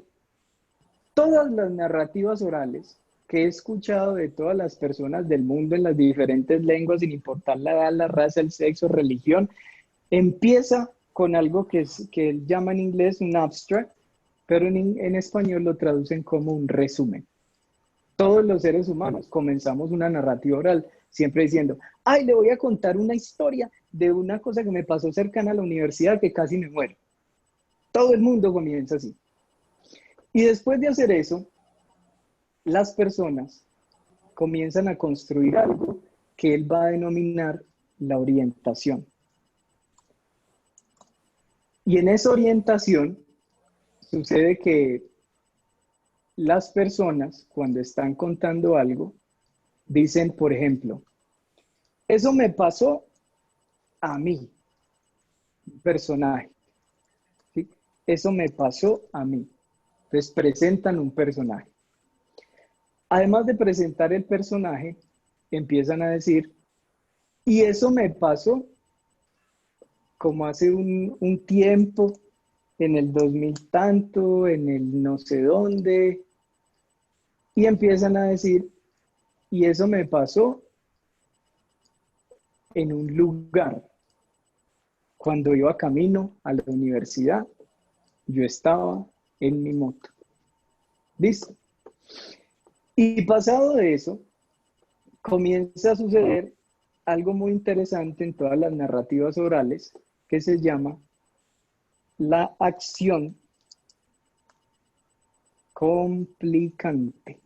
todas las narrativas orales que he escuchado de todas las personas del mundo en las diferentes lenguas, sin importar la edad, la raza, el sexo, religión, empieza con algo que él llama en inglés un abstract, pero en español lo traducen como un resumen. Todos los seres humanos comenzamos una narrativa oral siempre diciendo, ay, le voy a contar una historia de una cosa que me pasó cercana a la universidad que casi me muero. Todo el mundo comienza así. Y después de hacer eso, las personas comienzan a construir algo que él va a denominar la orientación. Y en esa orientación sucede que las personas, cuando están contando algo, dicen, por ejemplo, eso me pasó a mí, un personaje. ¿Sí? Eso me pasó a mí. Entonces presentan un personaje. Además de presentar el personaje, empiezan a decir, y eso me pasó como hace un tiempo, en el 2000 tanto, en el no sé dónde, y empiezan a decir, y eso me pasó en un lugar. Cuando iba camino a la universidad, yo estaba en mi moto. ¿Listo? Y pasado de eso, comienza a suceder algo muy interesante en todas las narrativas orales que se llama la acción complicante.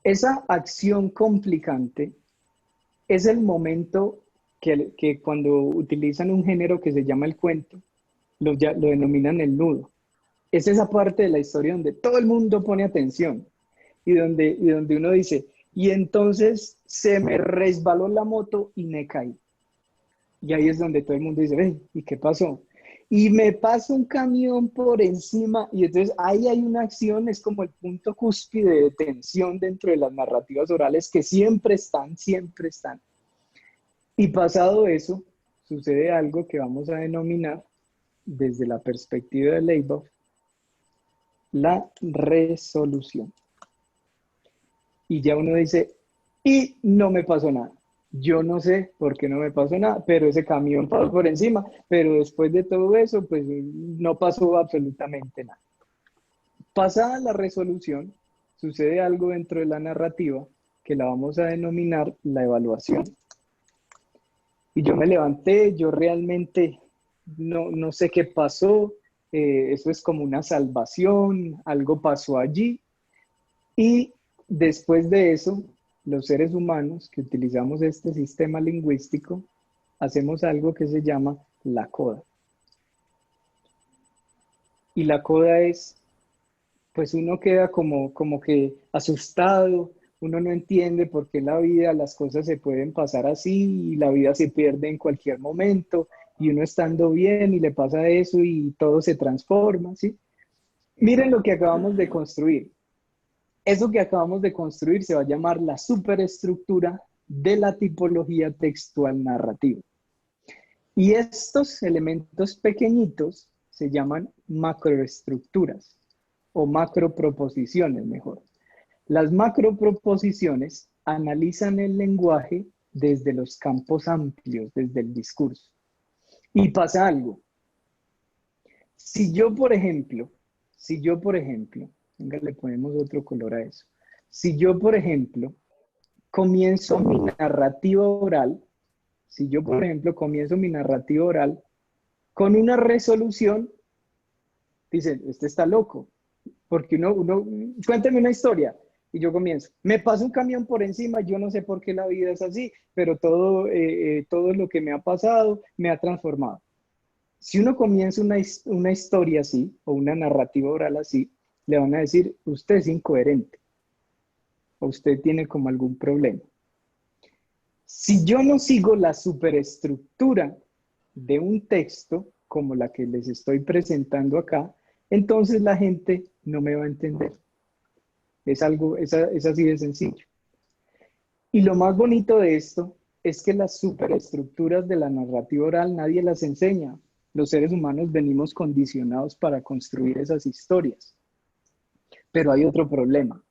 Esa acción complicante es el momento que cuando utilizan un género que se llama el cuento, lo denominan el nudo. Es esa parte de la historia donde todo el mundo pone atención y donde uno dice, y entonces se me resbaló la moto y me caí. Y ahí es donde todo el mundo dice, ven, ¿y qué pasó? Y me pasa un camión por encima, y entonces ahí hay una acción, es como el punto cúspide de tensión dentro de las narrativas orales que siempre están, siempre están. Y pasado eso, sucede algo que vamos a denominar, desde la perspectiva de Leibov, la resolución. Y ya uno dice, y no me pasó nada. Yo no sé por qué no me pasó nada, pero ese camión pasó por encima, pero después de todo eso, pues no pasó absolutamente nada. Pasada la resolución, sucede algo dentro de la narrativa que la vamos a denominar la evaluación. Y yo me levanté, yo realmente no sé qué pasó, eso es como una salvación, algo pasó allí. Y después de eso, los seres humanos que utilizamos este sistema lingüístico, hacemos algo que se llama la coda. Y la coda es, pues uno queda como que asustado, uno no entiende por qué la vida, las cosas se pueden pasar así y la vida se pierde en cualquier momento y uno estando bien y le pasa eso y todo se transforma, ¿sí? Miren lo que acabamos de construir. Eso que acabamos de construir se va a llamar la superestructura de la tipología textual narrativa. Y estos elementos pequeñitos se llaman macroestructuras o macroproposiciones, mejor. Las macroproposiciones analizan el lenguaje desde los campos amplios, desde el discurso. Y pasa algo. Si yo, por ejemplo, venga, le ponemos otro color a eso. Si yo, por ejemplo, comienzo mi narrativa oral, si yo, por ejemplo, comienzo mi narrativa oral con una resolución, dicen, este está loco, porque cuénteme una historia, y yo comienzo, me pasa un camión por encima, yo no sé por qué la vida es así, pero todo lo que me ha pasado me ha transformado. Si uno comienza una historia así, o una narrativa oral así, le van a decir, usted es incoherente, o usted tiene como algún problema. Si yo no sigo la superestructura de un texto, como la que les estoy presentando acá, entonces la gente no me va a entender. Es así de sencillo. Y lo más bonito de esto es que las superestructuras de la narrativa oral nadie las enseña. Los seres humanos venimos condicionados para construir esas historias. Pero hay otro problema.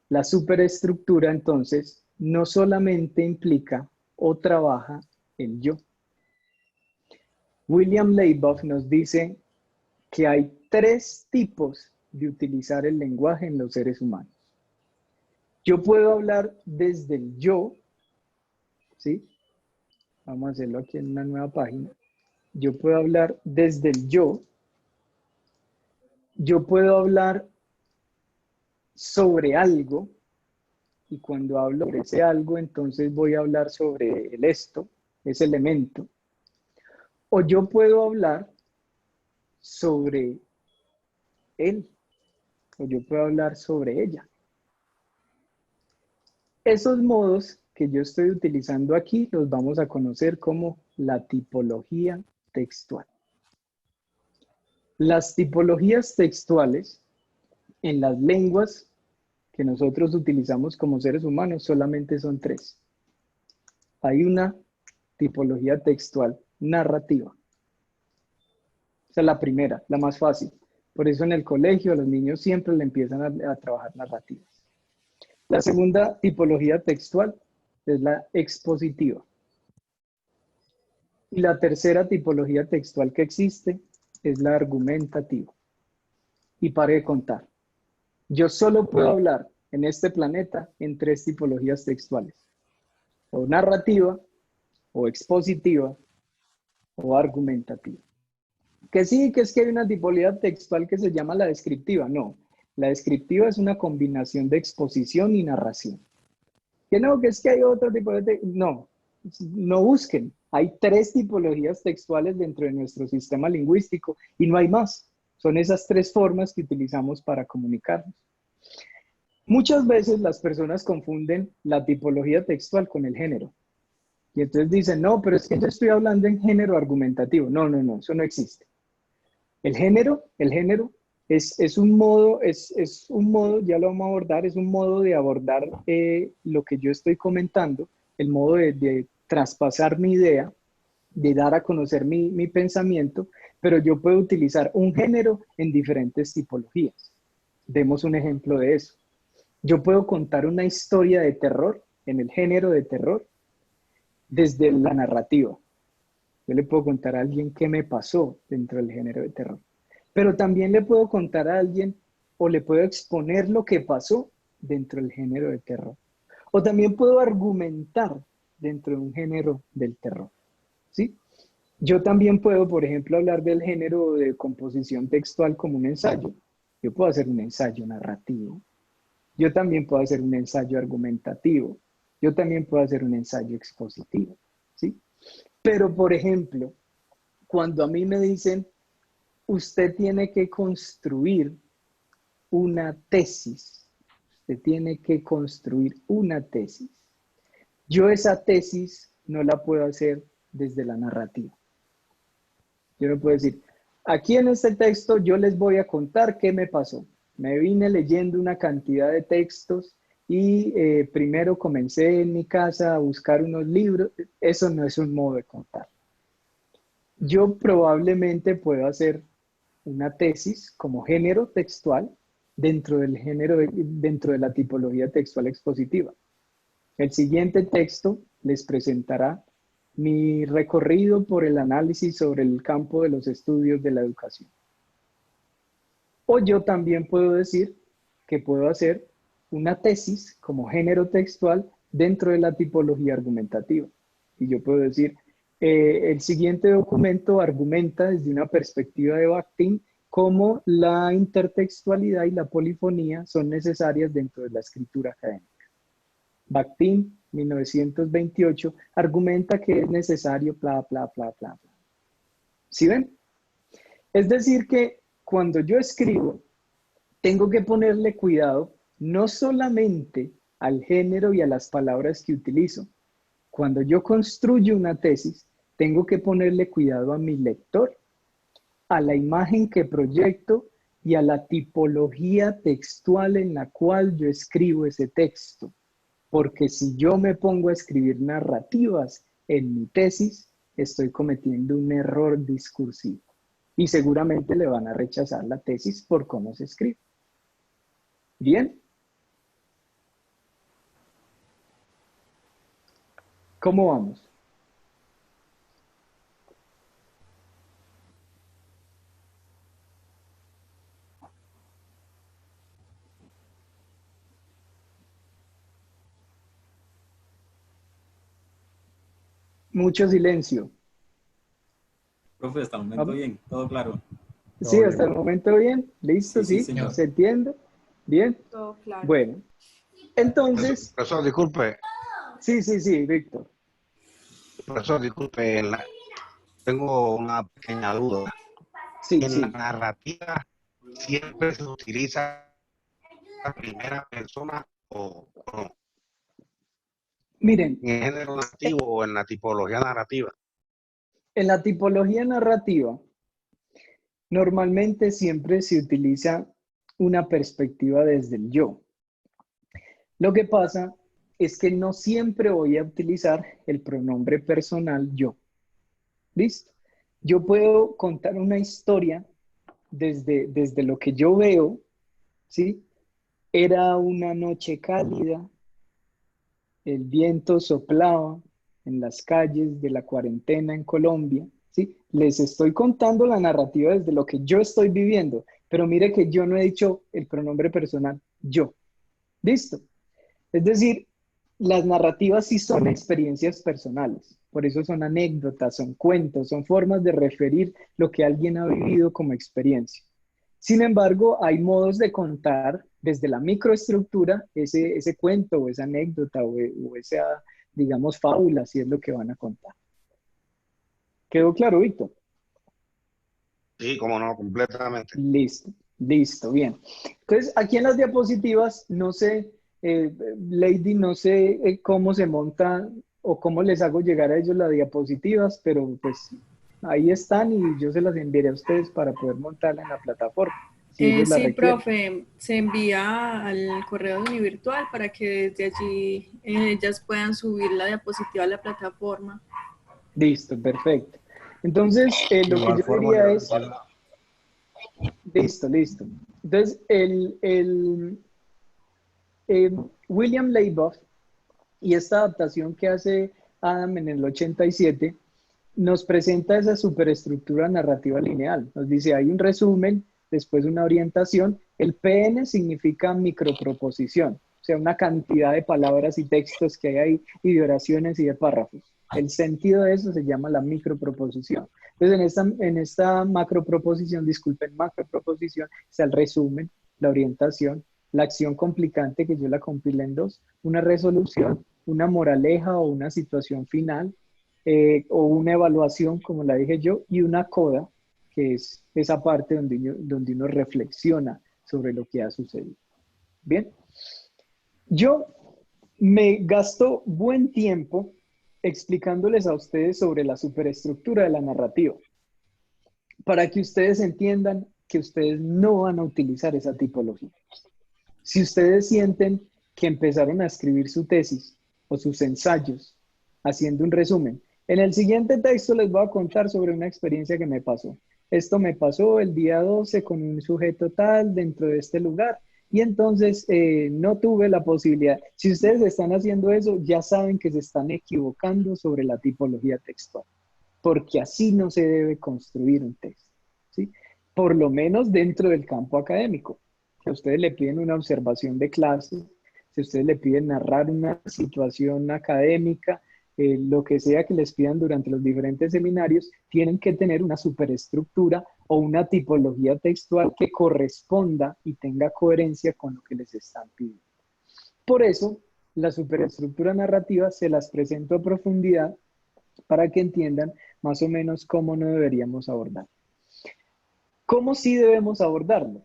La superestructura, entonces, no solamente implica o trabaja el yo. William Leiboff nos dice que hay 3 tipos de utilizar el lenguaje en los seres humanos. Yo puedo hablar desde el yo, ¿sí? Vamos a hacerlo aquí en una nueva página. Yo puedo hablar desde el yo. Yo puedo hablar sobre algo. Y cuando hablo sobre ese algo, entonces voy a hablar sobre el esto, ese elemento. O yo puedo hablar sobre él. O yo puedo hablar sobre ella. Esos modos que yo estoy utilizando aquí los vamos a conocer como la tipología textual. Las tipologías textuales en las lenguas que nosotros utilizamos como seres humanos solamente son 3. Hay una tipología textual narrativa. Esa es la primera, la más fácil. Por eso en el colegio a los niños siempre le empiezan a trabajar narrativas. La segunda tipología textual es la expositiva. Y la tercera tipología textual que existe es la argumentativa. Y pare de contar. Yo solo puedo hablar en este planeta en 3 tipologías textuales. O narrativa, o expositiva, o argumentativa. Que sí, que es que hay una tipología textual que se llama la descriptiva. No, la descriptiva es una combinación de exposición y narración. Que no, que es que hay otro tipo de... No, no busquen. Hay 3 tipologías textuales dentro de nuestro sistema lingüístico y no hay más. Son esas 3 formas que utilizamos para comunicarnos. Muchas veces las personas confunden la tipología textual con el género. Y entonces dicen, no, pero es que yo estoy hablando en género argumentativo. No, no, no, eso no existe. El género es un modo, ya lo vamos a abordar, es un modo de abordar lo que yo estoy comentando, el modo de traspasar mi idea, de dar a conocer mi pensamiento, pero yo puedo utilizar un género en diferentes tipologías. Demos un ejemplo de eso. Yo puedo contar una historia de terror en el género de terror desde la narrativa. Yo le puedo contar a alguien qué me pasó dentro del género de terror. Pero también le puedo contar a alguien o le puedo exponer lo que pasó dentro del género de terror. O también puedo argumentar dentro de un género del terror. ¿Sí? Yo también puedo, por ejemplo, hablar del género de composición textual como un ensayo. Yo puedo hacer un ensayo narrativo. Yo también puedo hacer un ensayo argumentativo. Yo también puedo hacer un ensayo expositivo. ¿Sí? Pero, por ejemplo, cuando a mí me dicen, usted tiene que construir una tesis, usted tiene que construir una tesis. Yo esa tesis no la puedo hacer desde la narrativa. Yo no puedo decir, aquí en este texto yo les voy a contar qué me pasó. Me vine leyendo una cantidad de textos y primero comencé en mi casa a buscar unos libros. Eso no es un modo de contar. Yo probablemente puedo hacer una tesis como género textual dentro de la tipología textual expositiva. El siguiente texto les presentará mi recorrido por el análisis sobre el campo de los estudios de la educación. O yo también puedo decir que puedo hacer una tesis como género textual dentro de la tipología argumentativa. Y yo puedo decir, el siguiente documento argumenta desde una perspectiva de Bakhtin cómo la intertextualidad y la polifonía son necesarias dentro de la escritura académica. Bakhtin, 1928, argumenta que es necesario bla, bla, bla, bla, bla. ¿Sí ven? Es decir que cuando yo escribo, tengo que ponerle cuidado no solamente al género y a las palabras que utilizo. Cuando yo construyo una tesis, tengo que ponerle cuidado a mi lector, a la imagen que proyecto y a la tipología textual en la cual yo escribo ese texto. Porque si yo me pongo a escribir narrativas en mi tesis, estoy cometiendo un error discursivo. Y seguramente le van a rechazar la tesis por cómo se escribe. ¿Bien? ¿Cómo vamos? Mucho silencio. Profe, hasta el momento bien, todo claro. Sí, hasta el momento bien. ¿Listo? Sí, Sí, señor. ¿se entiende? Bien. Todo claro. Bueno, entonces... Profesor, disculpe. Sí, Víctor. Profesor, disculpe. Tengo una pequeña duda. Sí, En sí. la narrativa siempre se utiliza la primera persona o no. Miren, En el género narrativo o en la tipología narrativa. en la tipología narrativa, normalmente siempre se utiliza una perspectiva desde el yo. Lo que pasa es que no siempre voy a utilizar el pronombre personal yo. ¿Listo? Yo puedo contar una historia desde lo que yo veo, ¿sí? Era una noche cálida, el viento soplaba en las calles de la cuarentena en Colombia, ¿sí? Les estoy contando la narrativa desde lo que yo estoy viviendo, pero mire que yo no he dicho el pronombre personal yo. ¿Listo? Es decir, las narrativas sí son experiencias personales, por eso son anécdotas, son cuentos, son formas de referir lo que alguien ha vivido como experiencia. Sin embargo, hay modos de contar desde la microestructura ese cuento o esa anécdota o esa, digamos, fábula, si es lo que van a contar. ¿Quedó claro, Víctor? Sí, como no, completamente. Listo, bien. Entonces, aquí en las diapositivas, no sé, Lady, no sé cómo se monta o cómo les hago llegar a ellos las diapositivas, pero pues ahí están y yo se las enviaré a ustedes para poder montarla en la plataforma, si ellos la Sí, requieren. profe, se envía al correo de Univirtual para que desde allí ellas puedan subir la diapositiva a la plataforma. Listo, perfecto. Entonces, lo que yo diría es... Listo. Entonces, William Leiboff y esta adaptación que hace Adam en el 87 nos presenta esa superestructura narrativa lineal. Nos dice, hay un resumen, después una orientación. El PN significa microproposición, o sea, una cantidad de palabras y textos que hay ahí, y de oraciones y de párrafos. El sentido de eso se llama la microproposición. Entonces, en esta macroproposición, macroproposición, está el resumen, la orientación, la acción complicante, que yo la compilé en dos, una resolución, una moraleja o una situación final, o una evaluación, como la dije yo, y una coda, que es esa parte donde uno reflexiona sobre lo que ha sucedido. Bien, yo me gasto buen tiempo explicándoles a ustedes sobre la superestructura de la narrativa, para que ustedes entiendan que ustedes no van a utilizar esa tipología. Si ustedes sienten que empezaron a escribir su tesis o sus ensayos haciendo un resumen, en el siguiente texto les voy a contar sobre una experiencia que me pasó. Esto me pasó el día 12 con un sujeto tal dentro de este lugar y entonces no tuve la posibilidad. Si ustedes están haciendo eso, ya saben que se están equivocando sobre la tipología textual, porque así no se debe construir un texto, ¿sí? Por lo menos dentro del campo académico. Si a ustedes le piden una observación de clase, si ustedes le piden narrar una situación académica, lo que sea que les pidan durante los diferentes seminarios, tienen que tener una superestructura o una tipología textual que corresponda y tenga coherencia con lo que les están pidiendo. Por eso, la superestructura narrativa se las presento a profundidad para que entiendan más o menos cómo no deberíamos abordar. ¿Cómo sí debemos abordarlo?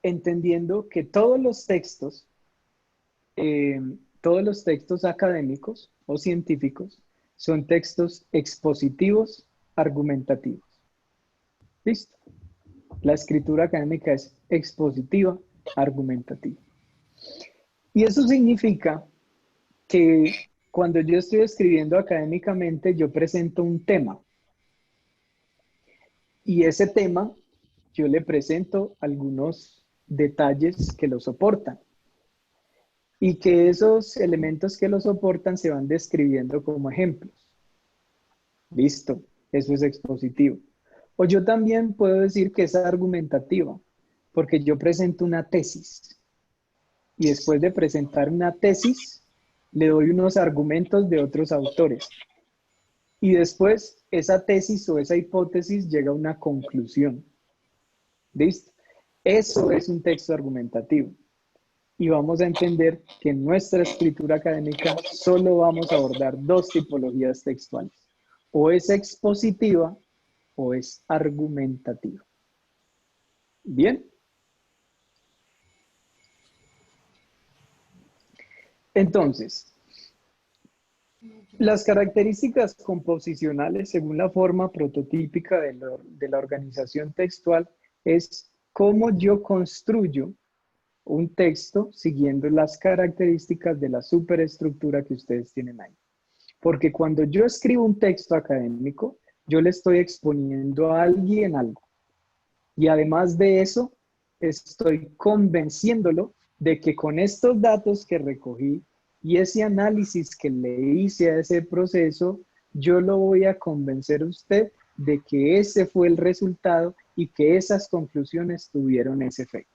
Entendiendo que todos los textos académicos o científicos son textos expositivos, argumentativos. ¿Listo? La escritura académica es expositiva, argumentativa. Y eso significa que cuando yo estoy escribiendo académicamente, yo presento un tema. Y ese tema, yo le presento algunos detalles que lo soportan. Y que esos elementos que lo soportan se van describiendo como ejemplos. Listo, eso es expositivo. O yo también puedo decir que es argumentativa, porque yo presento una tesis. Y después de presentar una tesis, le doy unos argumentos de otros autores. Y después esa tesis o esa hipótesis llega a una conclusión. ¿Listo? Eso es un texto argumentativo. Y vamos a entender que en nuestra escritura académica solo vamos a abordar dos tipologías textuales. O es expositiva o es argumentativa. ¿Bien? Entonces, las características composicionales según la forma prototípica de la organización textual es cómo yo construyo un texto siguiendo las características de la superestructura que ustedes tienen ahí. Porque cuando yo escribo un texto académico, yo le estoy exponiendo a alguien algo. Y además de eso, estoy convenciéndolo de que con estos datos que recogí y ese análisis que le hice a ese proceso, yo lo voy a convencer a usted de que ese fue el resultado y que esas conclusiones tuvieron ese efecto.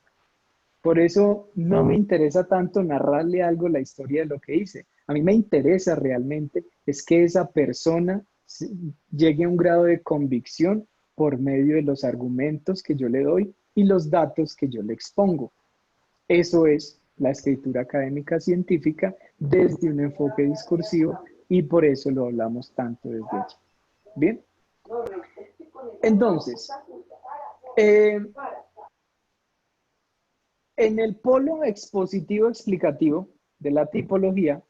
Por eso no me interesa tanto narrarle algo la historia de lo que hice. A mí me interesa realmente es que esa persona llegue a un grado de convicción por medio de los argumentos que yo le doy y los datos que yo le expongo. Eso es la escritura académica científica desde un enfoque discursivo y por eso lo hablamos tanto desde allí. ¿Bien? Entonces, en el polo expositivo explicativo de la tipología,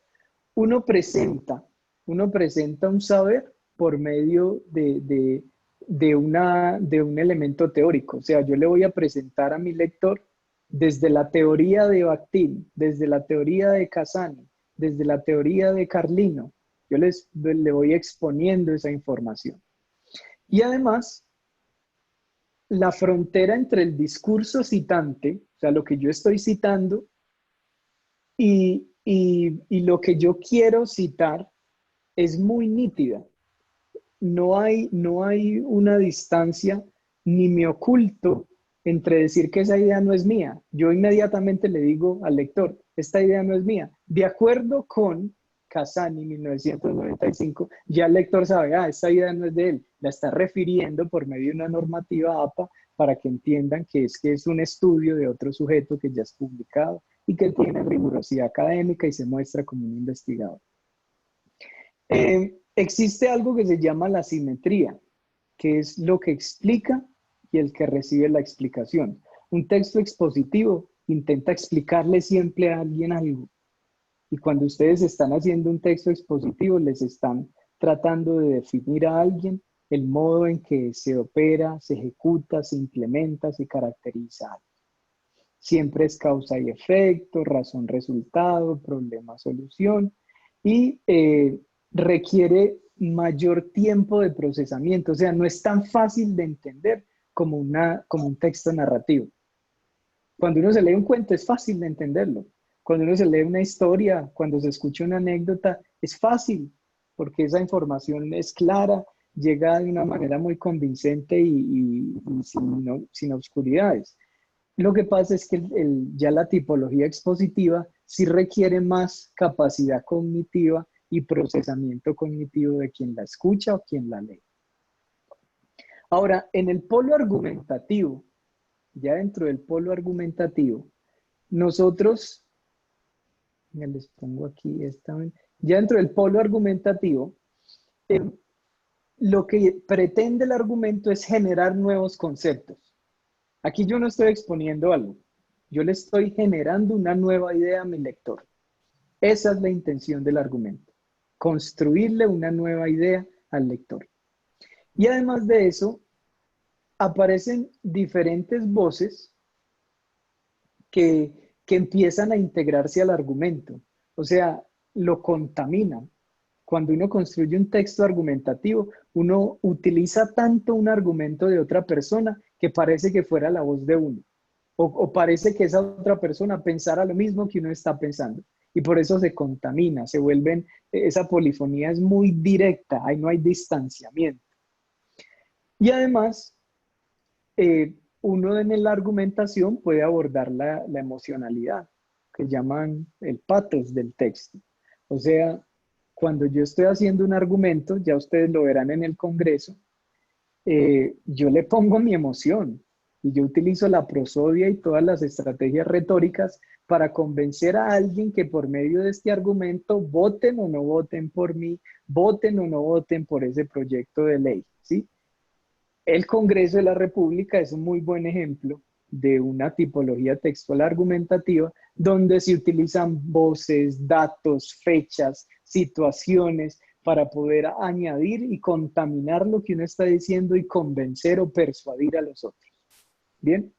uno presenta un saber por medio de un elemento teórico. O sea, yo le voy a presentar a mi lector desde la teoría de Bakhtin, desde la teoría de Casani, desde la teoría de Carlino. Yo le voy exponiendo esa información. Y además, la frontera entre el discurso citante, o sea, lo que yo estoy citando, y lo que yo quiero citar es muy nítida. No hay una distancia, ni me oculto entre decir que esa idea no es mía. Yo inmediatamente le digo al lector, esta idea no es mía. De acuerdo con Casani, 1995, ya el lector sabe, esta idea no es de él. La está refiriendo por medio de una normativa APA para que entiendan que es un estudio de otro sujeto que ya es publicado y que tiene rigurosidad académica y se muestra como un investigador. Existe algo que se llama la simetría, que es lo que explica y el que recibe la explicación. Un texto expositivo intenta explicarle siempre a alguien algo. Y cuando ustedes están haciendo un texto expositivo, les están tratando de definir a alguien el modo en que se opera, se ejecuta, se implementa, se caracteriza algo. Siempre es causa y efecto, razón-resultado, problema-solución y requiere mayor tiempo de procesamiento. O sea, no es tan fácil de entender como un texto narrativo. Cuando uno se lee un cuento es fácil de entenderlo. Cuando uno se lee una historia, cuando se escucha una anécdota, es fácil porque esa información es clara, llega de una manera muy convincente y sin oscuridades. Lo que pasa es que ya la tipología expositiva sí requiere más capacidad cognitiva y procesamiento cognitivo de quien la escucha o quien la lee. Ahora, en el polo argumentativo, ya dentro del polo argumentativo, nosotros, ya les pongo aquí ya dentro del polo argumentativo, lo que pretende el argumento es generar nuevos conceptos. Aquí yo no estoy exponiendo algo, yo le estoy generando una nueva idea a mi lector. Esa es la intención del argumento, construirle una nueva idea al lector. Y además de eso, aparecen diferentes voces que empiezan a integrarse al argumento, o sea, lo contaminan. Cuando uno construye un texto argumentativo, uno utiliza tanto un argumento de otra persona que parece que fuera la voz de uno, o parece que esa otra persona pensara lo mismo que uno está pensando, y por eso se contamina, se vuelven, esa polifonía es muy directa, ahí no hay distanciamiento. Y además, uno en la argumentación puede abordar la emocionalidad, que llaman el pathos del texto. O sea, cuando yo estoy haciendo un argumento, ya ustedes lo verán en el Congreso, yo le pongo mi emoción y yo utilizo la prosodia y todas las estrategias retóricas para convencer a alguien que por medio de este argumento voten o no voten por mí, voten o no voten por ese proyecto de ley, ¿sí? El Congreso de la República es un muy buen ejemplo de una tipología textual argumentativa donde se utilizan voces, datos, fechas, situaciones para poder añadir y contaminar lo que uno está diciendo y convencer o persuadir a los otros. ¿Bien?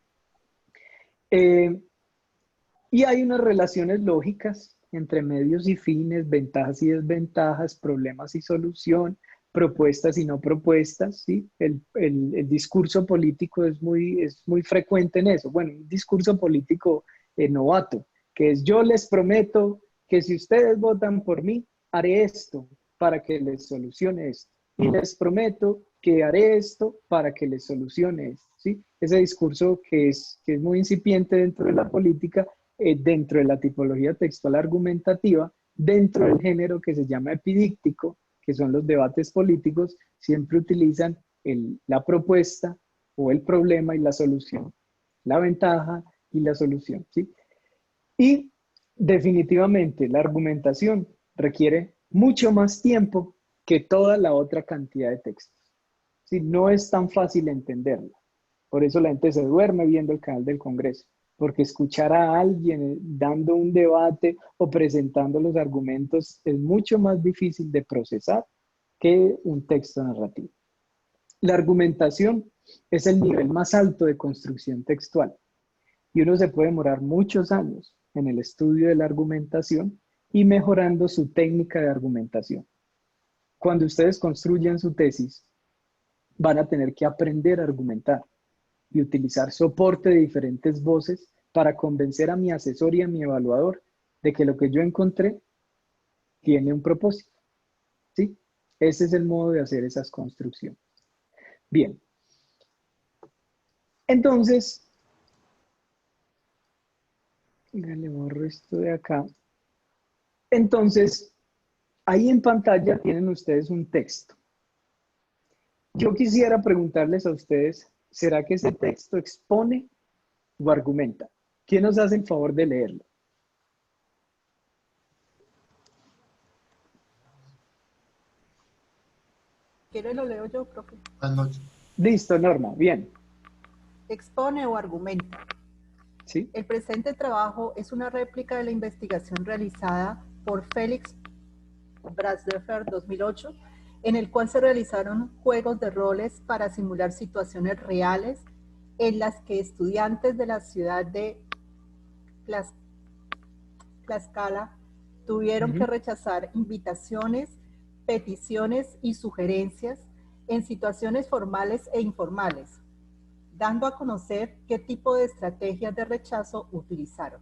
Y hay unas relaciones lógicas entre medios y fines, ventajas y desventajas, problemas y solución, propuestas y no propuestas, ¿sí? El discurso político es muy frecuente en eso. Bueno, un discurso político novato, que es: yo les prometo que si ustedes votan por mí, haré esto para que les solucione esto. Y les prometo que haré esto para que les solucione esto, ¿sí? Ese discurso que es muy incipiente dentro de la política, dentro de la tipología textual argumentativa, dentro del género que se llama epidíctico, que son los debates políticos, siempre utilizan la propuesta o el problema y la solución, la ventaja y la solución, ¿sí? Y definitivamente la argumentación requiere mucho más tiempo que toda la otra cantidad de textos, ¿sí? No es tan fácil entenderla. Por eso la gente se duerme viendo el canal del Congreso, porque escuchar a alguien dando un debate o presentando los argumentos es mucho más difícil de procesar que un texto narrativo. La argumentación es el nivel más alto de construcción textual y uno se puede demorar muchos años en el estudio de la argumentación y mejorando su técnica de argumentación. Cuando ustedes construyen su tesis, van a tener que aprender a argumentar y utilizar soporte de diferentes voces para convencer a mi asesor y a mi evaluador de que lo que yo encontré tiene un propósito, ¿sí? Ese es el modo de hacer esas construcciones. Bien. Entonces, le borro esto de acá. Entonces, ahí en pantalla tienen ustedes un texto. Yo quisiera preguntarles a ustedes, ¿será que ese texto expone o argumenta? ¿Quién nos hace el favor de leerlo? ¿Quiere lo leo yo, profe? Buenas noches. Listo, Norma, bien. Expone o argumenta. ¿Sí? El presente trabajo es una réplica de la investigación realizada por Félix Brasdefer 2008, en el cual se realizaron juegos de roles para simular situaciones reales en las que estudiantes de la ciudad de Tlaxcala tuvieron que rechazar invitaciones, peticiones y sugerencias en situaciones formales e informales, dando a conocer qué tipo de estrategias de rechazo utilizaron.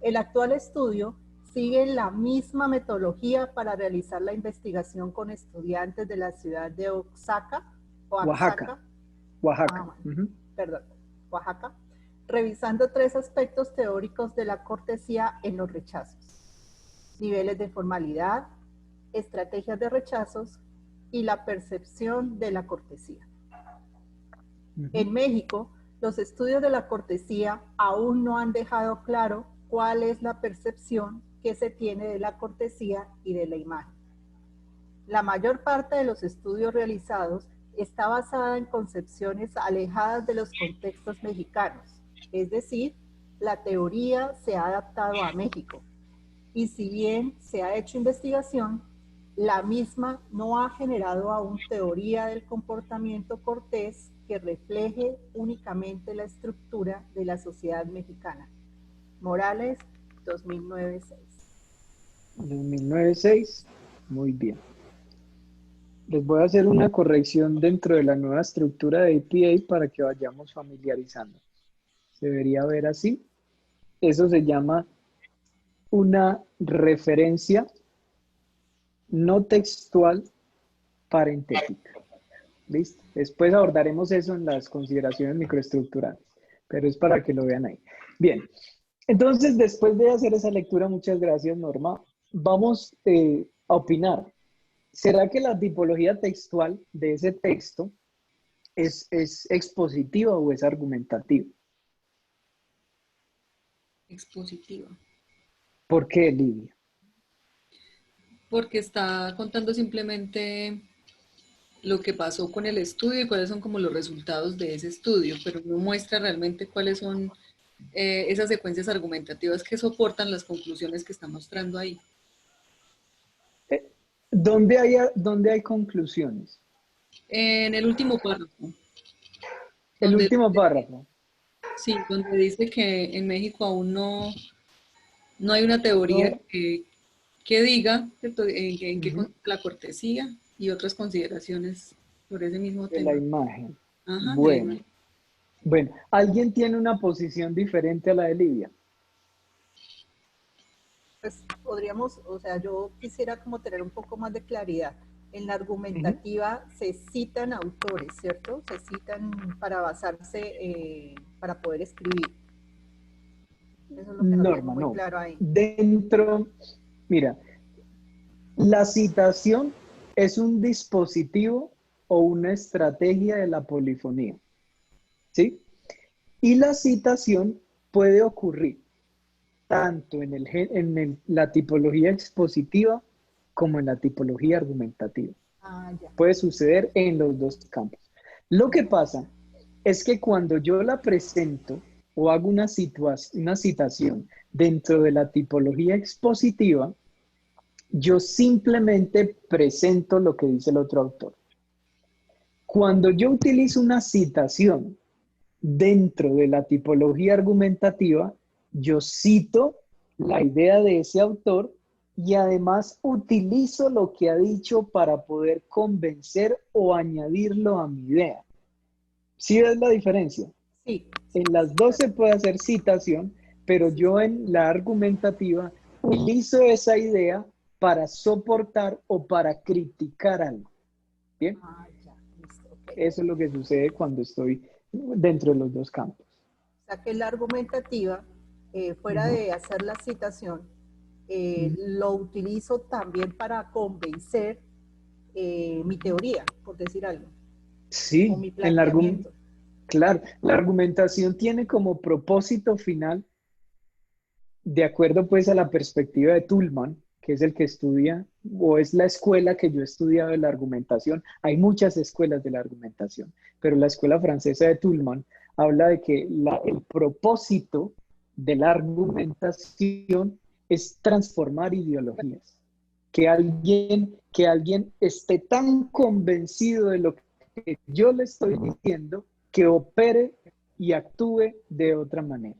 El actual estudio sigue la misma metodología para realizar la investigación con estudiantes de la ciudad de Oaxaca, Oaxaca. Perdón, Oaxaca, revisando 3 aspectos teóricos de la cortesía en los rechazos: niveles de formalidad, estrategias de rechazos y la percepción de la cortesía. En México, los estudios de la cortesía aún no han dejado claro cuál es la percepción que se tiene de la cortesía y de la imagen. La mayor parte de los estudios realizados está basada en concepciones alejadas de los contextos mexicanos, es decir, la teoría se ha adaptado a México. Y si bien se ha hecho investigación, la misma no ha generado aún teoría del comportamiento cortés que refleje únicamente la estructura de la sociedad mexicana. Morales, 2009-6. 2009-6, muy bien. Les voy a hacer una corrección dentro de la nueva estructura de APA para que vayamos familiarizando. Se debería ver así. Eso se llama una referencia no textual parentética. ¿Listo? Después abordaremos eso en las consideraciones microestructurales, pero es para que lo vean ahí. Bien, entonces después de hacer esa lectura, muchas gracias, Norma, vamos a opinar. ¿Será que la tipología textual de ese texto es expositiva o es argumentativa? Expositiva. ¿Por qué, Lidia? Porque está contando simplemente lo que pasó con el estudio y cuáles son como los resultados de ese estudio, pero no muestra realmente cuáles son esas secuencias argumentativas que soportan las conclusiones que está mostrando ahí. ¿Dónde hay conclusiones? En el último párrafo. El último párrafo. Sí, donde dice que en México aún no hay una teoría que diga, ¿cierto?, en qué consiste la cortesía y otras consideraciones sobre ese mismo tema. De la imagen. Ajá, Bueno. Bueno, ¿alguien tiene una posición diferente a la de Lidia? Pues podríamos, o sea, yo quisiera como tener un poco más de claridad. En la argumentativa se citan autores, ¿cierto? Se citan para basarse, para poder escribir. Eso es lo que no tengo muy claro ahí. Mira, la citación es un dispositivo o una estrategia de la polifonía, ¿sí? Y la citación puede ocurrir tanto en la tipología expositiva como en la tipología argumentativa. Puede suceder en los dos campos. Lo que pasa es que cuando yo la presento o hago una citación dentro de la tipología expositiva, yo simplemente presento lo que dice el otro autor. Cuando yo utilizo una citación dentro de la tipología argumentativa, yo cito la idea de ese autor y además utilizo lo que ha dicho para poder convencer o añadirlo a mi idea. ¿Sí ves la diferencia? Sí. En las dos se puede hacer citación, pero yo en la argumentativa utilizo esa idea para soportar o para criticar algo. ¿Bien? Eso es lo que sucede cuando estoy dentro de los dos campos. O sea que la argumentativa, fuera de hacer la citación, lo utilizo también para convencer mi teoría, por decir algo. Sí, o mi planteamiento. Claro, la argumentación tiene como propósito final, de acuerdo pues a la perspectiva de Tullman, que es el que estudia, o es la escuela que yo he estudiado de la argumentación. Hay muchas escuelas de la argumentación, pero la escuela francesa de Tullman habla de que el propósito de la argumentación es transformar ideologías. Que alguien esté tan convencido de lo que yo le estoy diciendo que opere y actúe de otra manera.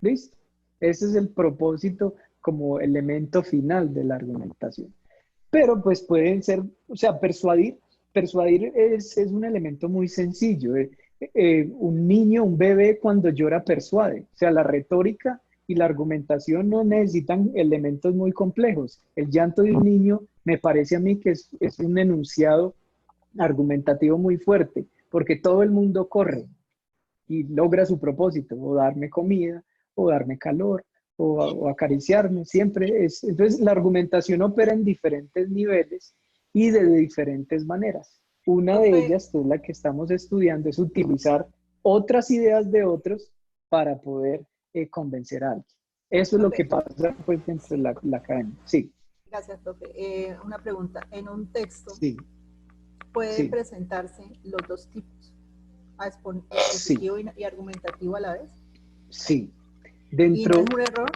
¿Listo? Ese es el propósito como elemento final de la argumentación. Pero pues pueden ser, o sea, persuadir es un elemento muy sencillo. Un niño, un bebé cuando llora persuade. O sea, la retórica y la argumentación no necesitan elementos muy complejos. El llanto de un niño me parece a mí que es un enunciado argumentativo muy fuerte, porque todo el mundo corre. y logra su propósito, o darme comida, o darme calor, o acariciarme, siempre es. Entonces, la argumentación opera en diferentes niveles y de diferentes maneras. Una de ellas, que es la que estamos estudiando, es utilizar otras ideas de otros para poder convencer a alguien. Eso es lo que pasa pues, dentro de la academia. Sí. Gracias, profe. Una pregunta. En un texto Sí. pueden presentarse los dos tipos, expositivo y argumentativo a la vez. Sí. Dentro, ¿y no es un error?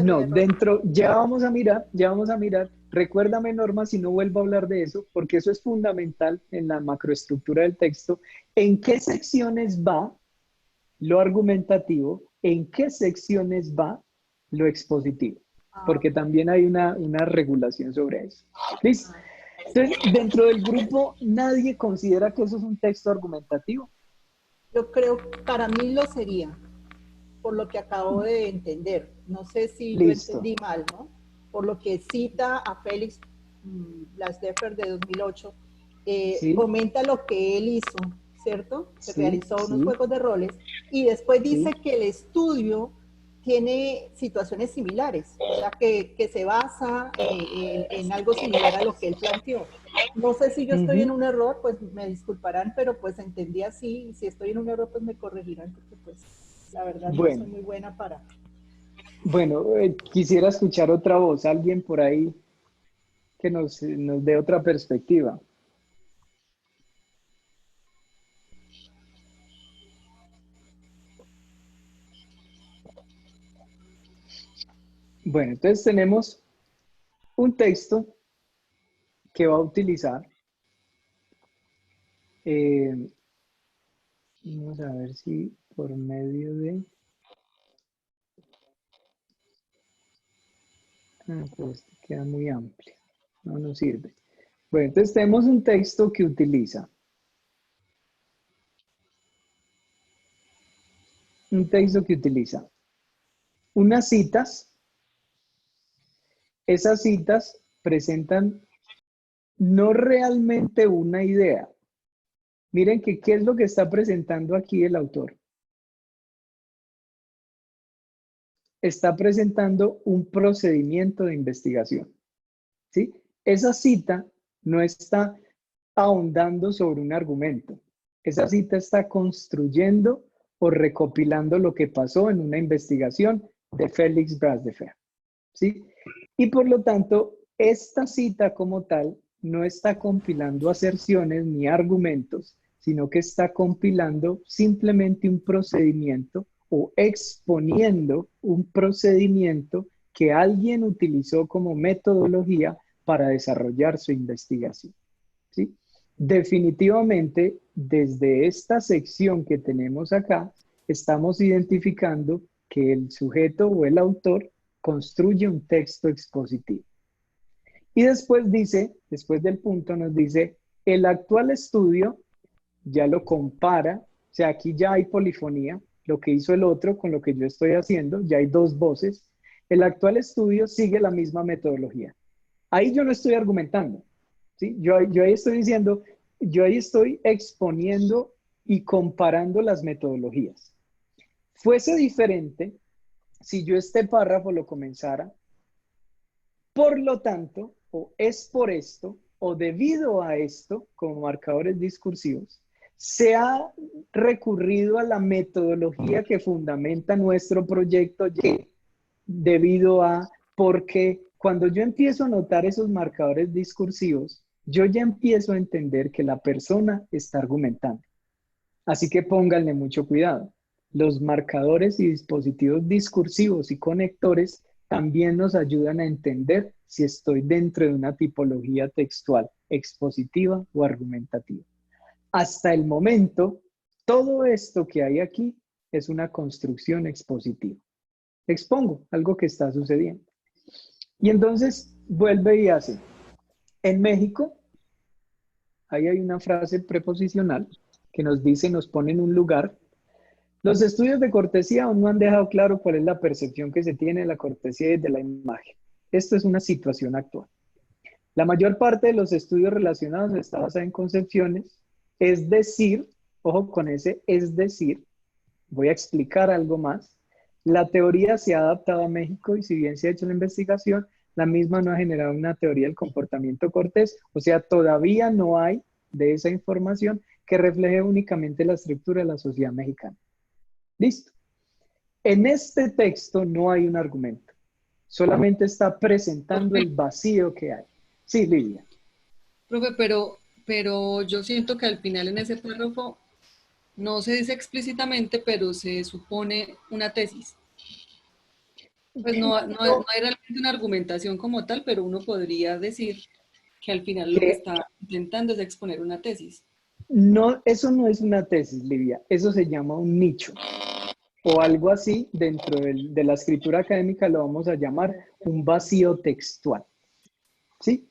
No, dentro, ya vamos a mirar. Recuérdame, Norma, si no vuelvo a hablar de eso, porque eso es fundamental en la macroestructura del texto. ¿En qué secciones va lo argumentativo? ¿En qué secciones va lo expositivo? Porque también hay una regulación sobre eso. ¿Listo? Entonces, dentro del grupo, ¿nadie considera que eso es un texto argumentativo? Yo creo, para mí lo sería, por lo que acabo de entender. No sé si yo entendí mal, ¿no? Por lo que cita a Félix Blasdeffer de 2008, ¿sí? Comenta lo que él hizo, ¿cierto? Se realizó unos juegos de roles y después dice que el estudio tiene situaciones similares, o sea, que se basa en algo similar a lo que él planteó. No sé si yo estoy en un error, pues me disculparán, pero pues entendí así, y si estoy en un error, pues me corregirán, porque pues la verdad no soy muy buena para... Bueno, quisiera escuchar otra voz, alguien por ahí que nos dé otra perspectiva. Bueno, entonces tenemos un texto que va a utilizar. Vamos a ver si por medio de... pues queda muy amplio, no nos sirve. Bueno, entonces tenemos un texto que utiliza unas citas. Esas citas presentan no realmente una idea. Miren que qué es lo que está presentando aquí el autor. Está presentando un procedimiento de investigación, ¿sí? Esa cita no está ahondando sobre un argumento. Esa cita está construyendo o recopilando lo que pasó en una investigación de Félix Blasdeffer, ¿sí? Y por lo tanto, esta cita como tal no está compilando aserciones ni argumentos, sino que está compilando simplemente un procedimiento o exponiendo un procedimiento que alguien utilizó como metodología para desarrollar su investigación, ¿sí? Definitivamente, desde esta sección que tenemos acá, estamos identificando que el sujeto o el autor construye un texto expositivo. Y después dice, después del punto nos dice, el actual estudio ya lo compara, o sea, aquí ya hay polifonía, lo que hizo el otro con lo que yo estoy haciendo, ya hay dos voces. El actual estudio sigue la misma metodología. Ahí yo no estoy argumentando, ¿sí? Yo ahí estoy diciendo, yo ahí estoy exponiendo y comparando las metodologías. Fuese diferente si yo este párrafo lo comenzara, por lo tanto, o es por esto, o debido a esto, como marcadores discursivos, se ha recurrido a la metodología que fundamenta nuestro proyecto Y, debido a, porque cuando yo empiezo a notar esos marcadores discursivos, yo ya empiezo a entender que la persona está argumentando. Así que pónganle mucho cuidado. Los marcadores y dispositivos discursivos y conectores también nos ayudan a entender si estoy dentro de una tipología textual, expositiva o argumentativa. Hasta el momento, todo esto que hay aquí es una construcción expositiva. Expongo algo que está sucediendo. Y entonces vuelve y hace. En México, ahí hay una frase preposicional que nos dice, nos pone en un lugar. Los estudios de cortesía aún no han dejado claro cuál es la percepción que se tiene de la cortesía y de la imagen. Esto es una situación actual. La mayor parte de los estudios relacionados está basada en concepciones, es decir, Ojo con ese, es decir, voy a explicar algo más. La teoría se ha adaptado a México y si bien se ha hecho la investigación, la misma no ha generado una teoría del comportamiento cortés, o sea, todavía no hay de esa información que refleje únicamente la estructura de la sociedad mexicana. Listo. En este texto no hay un argumento, solamente está presentando el vacío que hay. Sí, Lidia. Profe, pero yo siento que al final en ese párrafo no se dice explícitamente, pero se supone una tesis. Pues no hay realmente una argumentación como tal, pero uno podría decir que al final lo que está intentando es exponer una tesis. No, eso no es una tesis, Lidia. Eso se llama un nicho. O algo así, dentro de la escritura académica lo vamos a llamar un vacío textual. ¿Sí?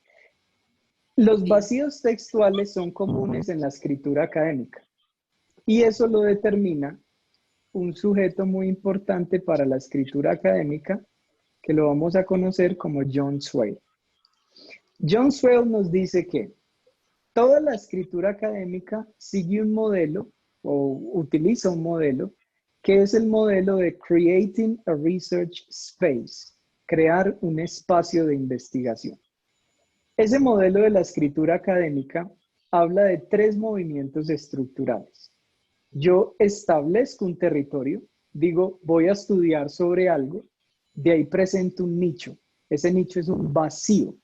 Los vacíos textuales son comunes en la escritura académica. Y eso lo determina un sujeto muy importante para la escritura académica, que lo vamos a conocer como John Swale. John Swale nos dice que toda la escritura académica sigue un modelo o utiliza un modelo que es el modelo de Creating a Research Space, crear un espacio de investigación. Ese modelo de la escritura académica habla de 3 movimientos estructurales. Yo establezco un territorio, digo, voy a estudiar sobre algo, de ahí presento un nicho. Ese nicho es un vacío,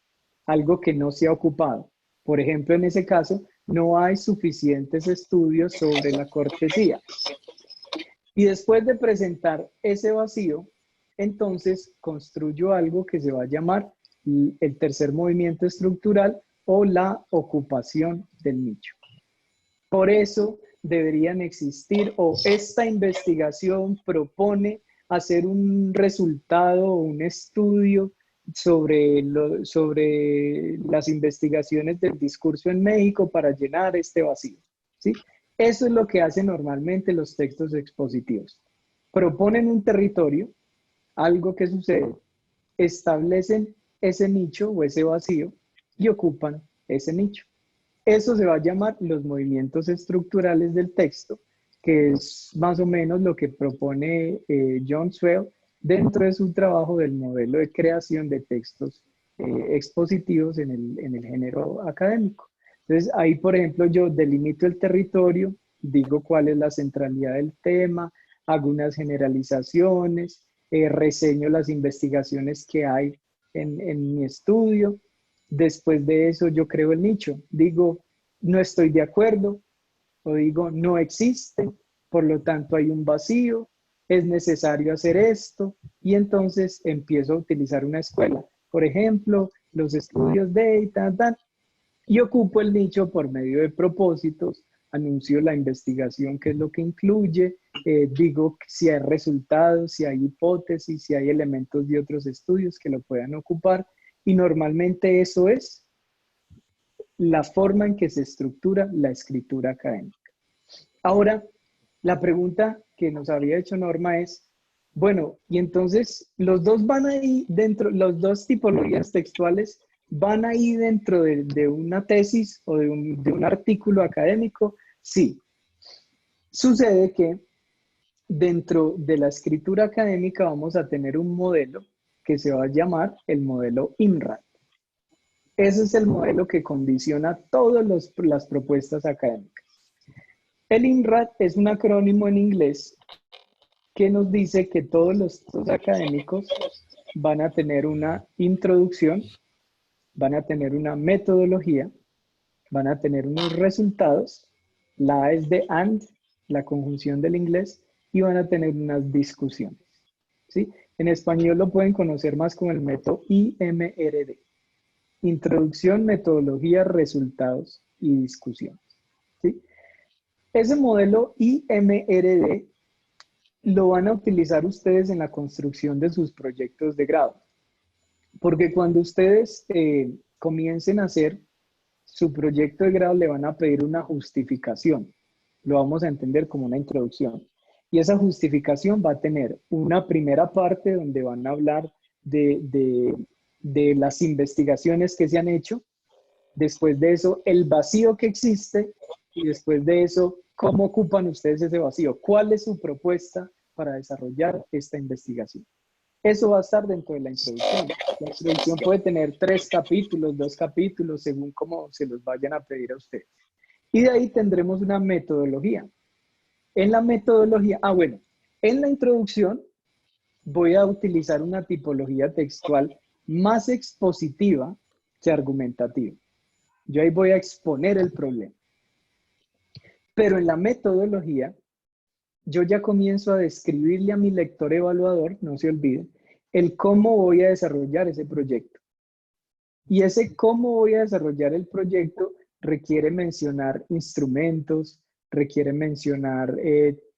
algo que no se ha ocupado. Por ejemplo, en ese caso, no hay suficientes estudios sobre la cortesía. Y después de presentar ese vacío, entonces construyo algo que se va a llamar el tercer movimiento estructural o la ocupación del nicho. Por eso deberían existir, o esta investigación propone hacer un resultado o un estudio sobre las investigaciones del discurso en México para llenar este vacío, ¿sí? Eso es lo que hacen normalmente los textos expositivos. Proponen un territorio, algo que sucede, establecen ese nicho o ese vacío y ocupan ese nicho. Eso se va a llamar los movimientos estructurales del texto, que es más o menos lo que propone John Swale dentro de su trabajo del modelo de creación de textos expositivos en el género académico. Entonces, ahí, por ejemplo, yo delimito el territorio, digo cuál es la centralidad del tema, hago unas generalizaciones, reseño las investigaciones que hay en mi estudio. Después de eso yo creo el nicho, digo no estoy de acuerdo o digo no existe, por lo tanto hay un vacío, es necesario hacer esto y entonces empiezo a utilizar una escuela, por ejemplo los estudios de y ocupo el nicho por medio de propósitos, anuncio la investigación, qué es lo que incluye, digo si hay resultados, si hay hipótesis, si hay elementos de otros estudios que lo puedan ocupar. Y normalmente eso es la forma en que se estructura la escritura académica. Ahora, la pregunta que nos había hecho Norma es, bueno, y entonces los dos van ahí dentro, los dos tipologías textuales van ahí dentro de una tesis o de un artículo académico. Sí. Sucede que dentro de la escritura académica vamos a tener un modelo que se va a llamar el modelo INRAD. Ese es el modelo que condiciona todas las propuestas académicas. El INRAD es un acrónimo en inglés que nos dice que todos los textos académicos van a tener una introducción, van a tener una metodología, van a tener unos resultados, la A es de and, la conjunción del inglés, y van a tener unas discusiones, ¿sí? En español lo pueden conocer más como el método IMRD. Introducción, metodología, resultados y discusiones, ¿sí? Ese modelo IMRD lo van a utilizar ustedes en la construcción de sus proyectos de grado. Porque cuando ustedes comiencen a hacer su proyecto de grado, le van a pedir una justificación. Lo vamos a entender como una introducción. Y esa justificación va a tener una primera parte donde van a hablar de las investigaciones que se han hecho, después de eso el vacío que existe y después de eso ¿Cómo ocupan ustedes ese vacío? ¿Cuál es su propuesta para desarrollar esta investigación? Eso va a estar dentro de la introducción. La introducción puede tener 3 capítulos, 2 capítulos, según cómo se los vayan a pedir a ustedes. Y de ahí tendremos una metodología. En la metodología, en la introducción voy a utilizar una tipología textual más expositiva que argumentativa. Yo ahí voy a exponer el problema. Pero en la metodología, yo ya comienzo a describirle a mi lector evaluador, no se olviden, el cómo voy a desarrollar ese proyecto. Y ese cómo voy a desarrollar el proyecto requiere mencionar instrumentos, requiere mencionar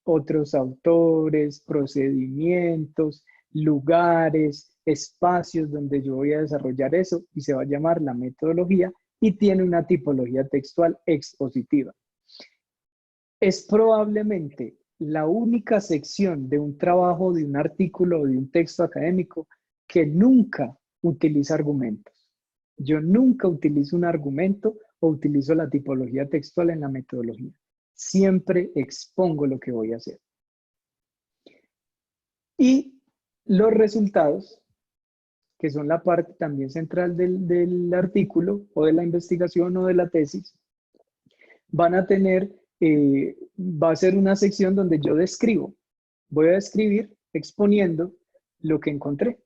otros autores, procedimientos, lugares, espacios donde yo voy a desarrollar eso, y se va a llamar la metodología, y tiene una tipología textual expositiva. Es probablemente la única sección de un trabajo, de un artículo o de un texto académico que nunca utiliza argumentos. Yo nunca utilizo un argumento o utilizo la tipología textual en la metodología. Siempre expongo lo que voy a hacer. Y los resultados, que son la parte también central del artículo o de la investigación o de la tesis, van a tener, va a ser una sección donde yo describo. Voy a describir exponiendo lo que encontré.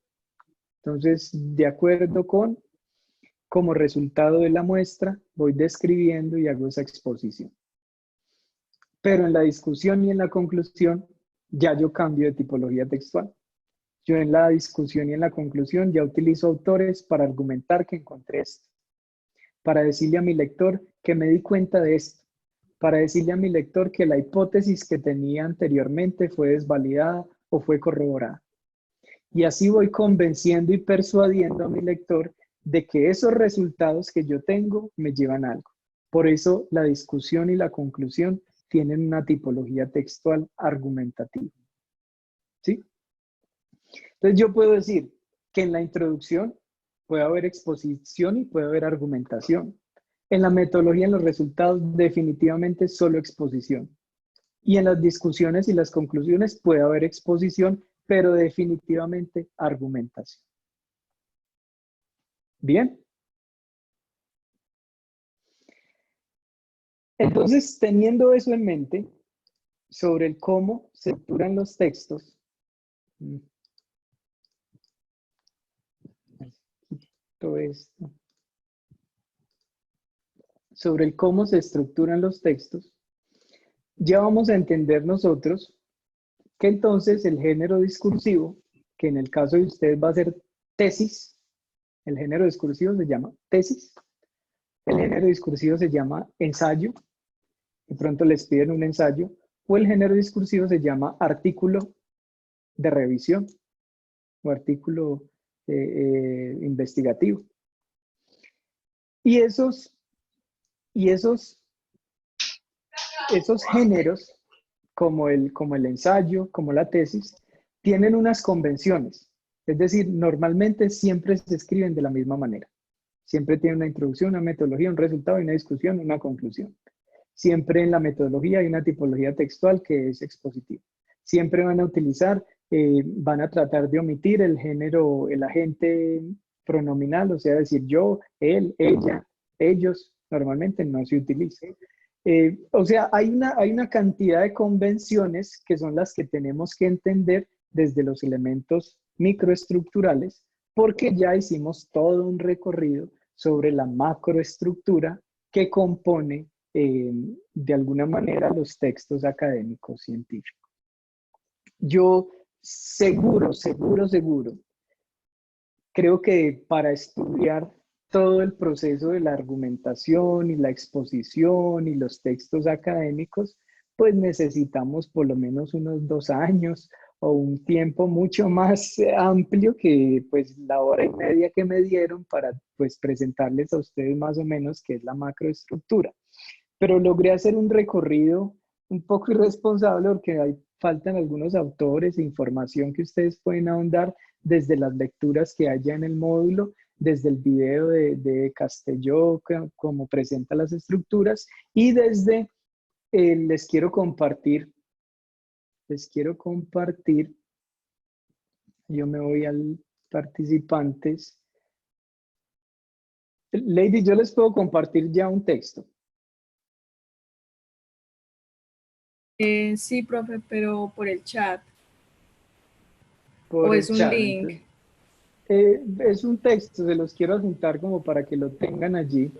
Entonces, de acuerdo con, como resultado de la muestra, voy describiendo y hago esa exposición. Pero en la discusión y en la conclusión, ya yo cambio de tipología textual. Yo en la discusión y en la conclusión ya utilizo autores para argumentar que encontré esto, para decirle a mi lector que me di cuenta de esto, para decirle a mi lector que la hipótesis que tenía anteriormente fue desvalidada o fue corroborada. Y así voy convenciendo y persuadiendo a mi lector de que esos resultados que yo tengo me llevan a algo. Por eso la discusión y la conclusión tienen una tipología textual argumentativa. ¿Sí? Entonces yo puedo decir que en la introducción puede haber exposición y puede haber argumentación. En la metodología, en los resultados, definitivamente solo exposición. Y en las discusiones y las conclusiones puede haber exposición, pero definitivamente argumentación. ¿Bien? Entonces, teniendo eso en mente, sobre el cómo se estructuran los textos, todo esto, sobre el cómo se estructuran los textos, ya vamos a entender nosotros que entonces el género discursivo, que en el caso de ustedes va a ser tesis, el género discursivo se llama tesis, el género discursivo se llama ensayo, de pronto les piden un ensayo, o el género discursivo se llama artículo de revisión o artículo investigativo. Y esos géneros, como el ensayo, como la tesis, tienen unas convenciones. Es decir, normalmente siempre se escriben de la misma manera. Siempre tienen una introducción, una metodología, un resultado, una discusión, una conclusión. Siempre en la metodología hay una tipología textual que es expositiva. Siempre van a utilizar, van a tratar de omitir el género, el agente pronominal, o sea, decir yo, él, ella, ellos, normalmente no se utiliza. O sea, hay una cantidad de convenciones que son las que tenemos que entender desde los elementos microestructurales, porque ya hicimos todo un recorrido sobre la macroestructura que compone de alguna manera los textos académicos científicos. Yo seguro, creo que para estudiar todo el proceso de la argumentación y la exposición y los textos académicos, pues necesitamos por lo menos unos 2 años o un tiempo mucho más amplio que pues la hora y media que me dieron para pues presentarles a ustedes más o menos qué es la macroestructura. Pero logré hacer un recorrido un poco irresponsable porque faltan algunos autores e información que ustedes pueden ahondar desde las lecturas que haya en el módulo, desde el video de Castelló, como presenta las estructuras, y desde les quiero compartir, yo me voy al participantes. Lady, yo les puedo compartir ya un texto. Sí, profe, pero por el chat. Por ¿O el es un chat. link? Es un texto, se los quiero adjuntar como para que lo tengan allí.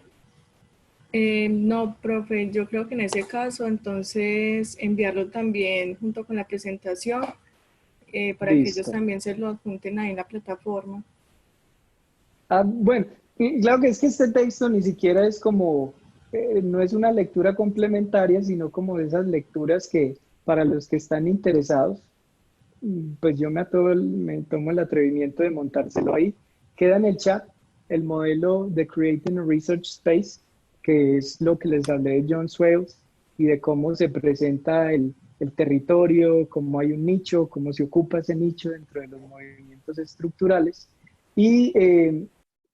No, profe, yo creo que en ese caso, entonces, enviarlo también junto con la presentación para que ellos Listo. también se lo adjunten ahí en la plataforma. Bueno, y claro que es que este texto ni siquiera es como, no es una lectura complementaria, sino como de esas lecturas que para los que están interesados, pues yo me tomo el atrevimiento de montárselo ahí. Queda en el chat el modelo de Creating a Research Space, que es lo que les hablé de John Swales y de cómo se presenta el territorio, cómo hay un nicho, cómo se ocupa ese nicho dentro de los movimientos estructurales. Y